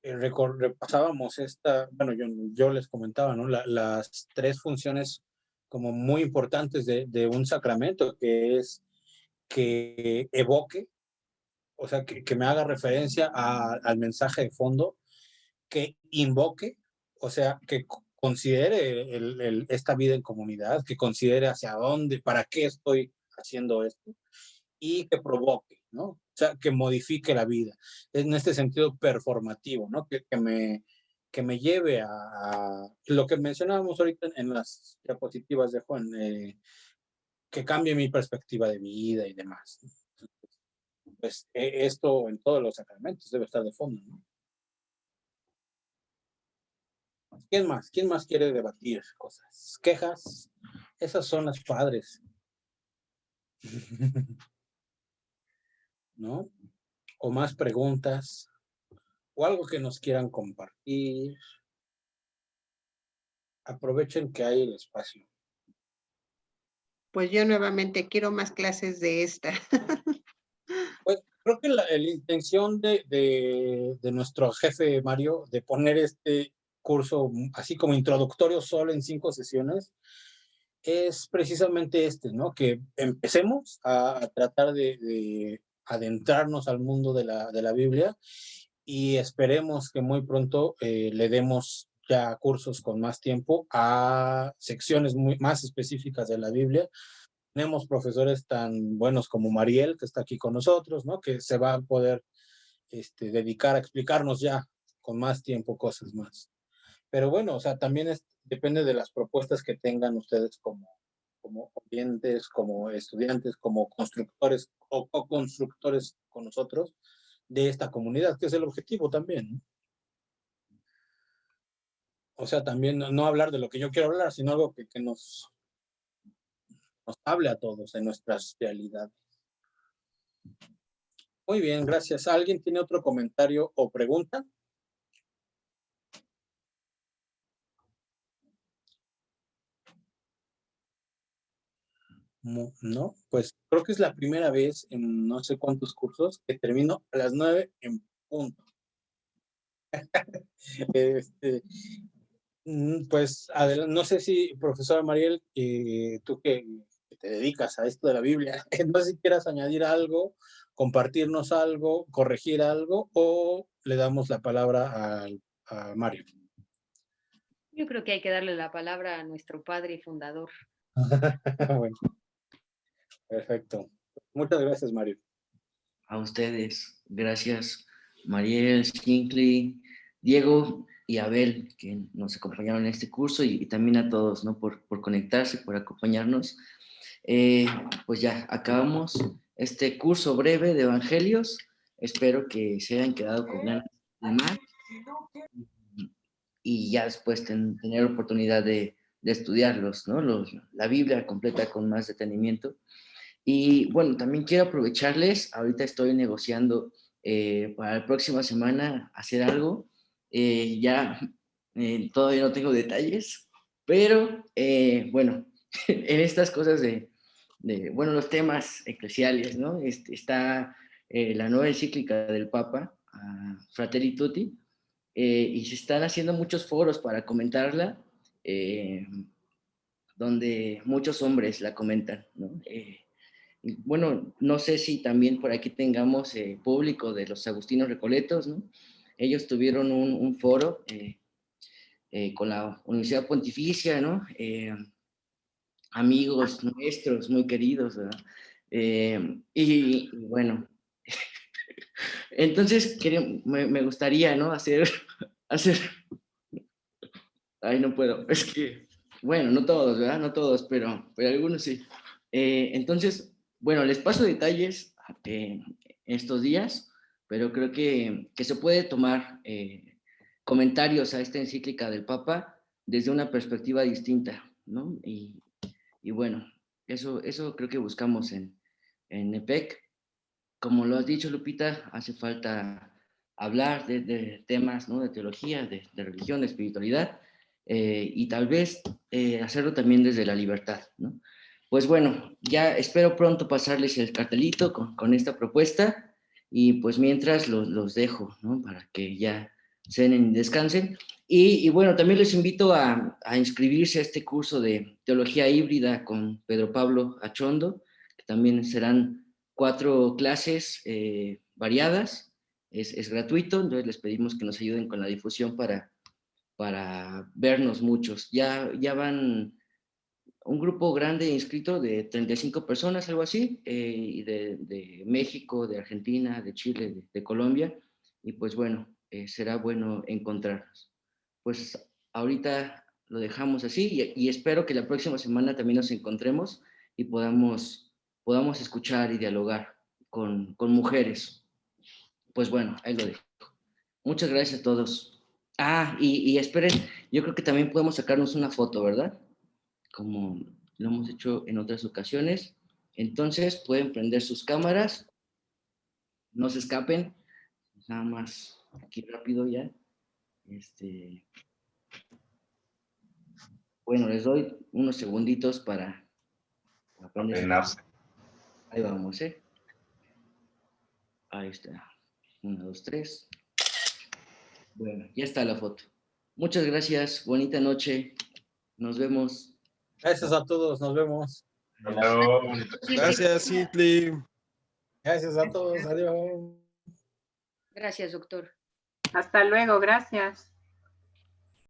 repasábamos bueno, yo les comentaba, ¿no? Las tres funciones como muy importantes de un sacramento, que es que evoque, o sea, que me haga referencia al mensaje de fondo, que invoque, o sea, que considere esta vida en comunidad, que considere hacia dónde, para qué estoy haciendo esto, y que provoque, ¿no? O sea, que modifique la vida. En este sentido performativo, ¿no? Que me lleve a lo que mencionábamos ahorita en las diapositivas de Juan, que cambie mi perspectiva de vida y demás. Pues esto en todos los sacramentos debe estar de fondo, ¿no? ¿Quién más? ¿Quién más quiere debatir cosas? ¿Quejas? Esas son las padres. ¿No? O más preguntas, o algo que nos quieran compartir. Aprovechen que hay el espacio. Pues yo nuevamente quiero más clases de esta. Pues creo que la intención de nuestro jefe Mario de poner este curso así como introductorio solo en 5 sesiones es precisamente ¿no? Que empecemos a tratar de adentrarnos al mundo de la Biblia y esperemos que muy pronto le demos ya cursos con más tiempo a secciones más específicas de la Biblia. Tenemos profesores tan buenos como Mariel, que está aquí con nosotros, ¿no? Que se va a poder dedicar a explicarnos ya con más tiempo cosas más. Pero bueno, o sea, también depende de las propuestas que tengan ustedes como oyentes, como estudiantes, como constructores o co-constructores con nosotros de esta comunidad, que es el objetivo también, ¿no? O sea, también no hablar de lo que yo quiero hablar, sino algo que nos hable a todos de nuestras realidades. Muy bien, gracias. ¿Alguien tiene otro comentario o pregunta? No, pues creo que es la primera vez en no sé cuántos cursos que termino a las 9 en punto. Pues no sé si, profesora Mariel, tú que te dedicas a esto de la Biblia, no sé si quieras añadir algo, compartirnos algo, corregir algo, o le damos la palabra a Mario. Yo creo que hay que darle la palabra a nuestro padre y fundador. Bueno, perfecto. Muchas gracias, Mario. A ustedes, gracias, Mariel, Shinkly, Diego y Abel, que nos acompañaron en este curso, y también a todos, ¿no? Por conectarse, por acompañarnos. Pues ya acabamos este curso breve de Evangelios. Espero que se hayan quedado con ganas de más y ya después tener oportunidad de estudiarlos, ¿no? La Biblia completa con más detenimiento. Y bueno, también quiero aprovecharles, ahorita estoy negociando para la próxima semana hacer algo, todavía no tengo detalles, pero bueno, en estas cosas bueno, los temas eclesiales, ¿no? Está la nueva encíclica del Papa, Fratelli Tutti, y se están haciendo muchos foros para comentarla, donde muchos hombres la comentan, ¿no? Bueno, no sé si también por aquí tengamos público de los Agustinos Recoletos, ¿no? Ellos tuvieron un foro con la Universidad Pontificia, ¿no? Amigos nuestros muy queridos, ¿verdad? Y bueno, entonces me gustaría, ¿no? hacer, ay, no puedo, es que, bueno, no todos, ¿verdad? No todos, pero algunos sí. Entonces, bueno, les paso detalles estos días, pero creo que se puede tomar comentarios a esta encíclica del Papa desde una perspectiva distinta, ¿no? Y bueno, eso creo que buscamos en EPEC. Como lo has dicho, Lupita, hace falta hablar de temas, ¿no? De teología, de religión, de espiritualidad, y tal vez hacerlo también desde la libertad, ¿no? Pues bueno, ya espero pronto pasarles el cartelito con esta propuesta, y pues mientras los dejo, ¿no? Para que ya cenen y descansen. Y bueno, también les invito a inscribirse a este curso de teología híbrida con Pedro Pablo Achondo, que también serán 4 clases variadas, es gratuito, entonces les pedimos que nos ayuden con la difusión para vernos muchos. Ya van un grupo grande inscrito de 35 personas, algo así, y de México, de Argentina, de Chile, de Colombia, y pues bueno, será bueno encontrarnos. Pues ahorita lo dejamos así y espero que la próxima semana también nos encontremos y podamos escuchar y dialogar con mujeres. Pues bueno, ahí lo dejo. Muchas gracias a todos. Y esperen, yo creo que también podemos sacarnos una foto, ¿verdad? Como lo hemos hecho en otras ocasiones. Entonces pueden prender sus cámaras, no se escapen, nada más aquí rápido ya. Bueno, les doy unos segunditos para prender. Peinarse. Ahí vamos, ¿eh? Ahí está. 1, 2, 3. Bueno, ya está la foto. Muchas gracias, bonita noche. Nos vemos. Gracias a todos, nos vemos. Hello. Gracias, Simply. Gracias a todos, adiós. Gracias, doctor. Hasta luego, gracias.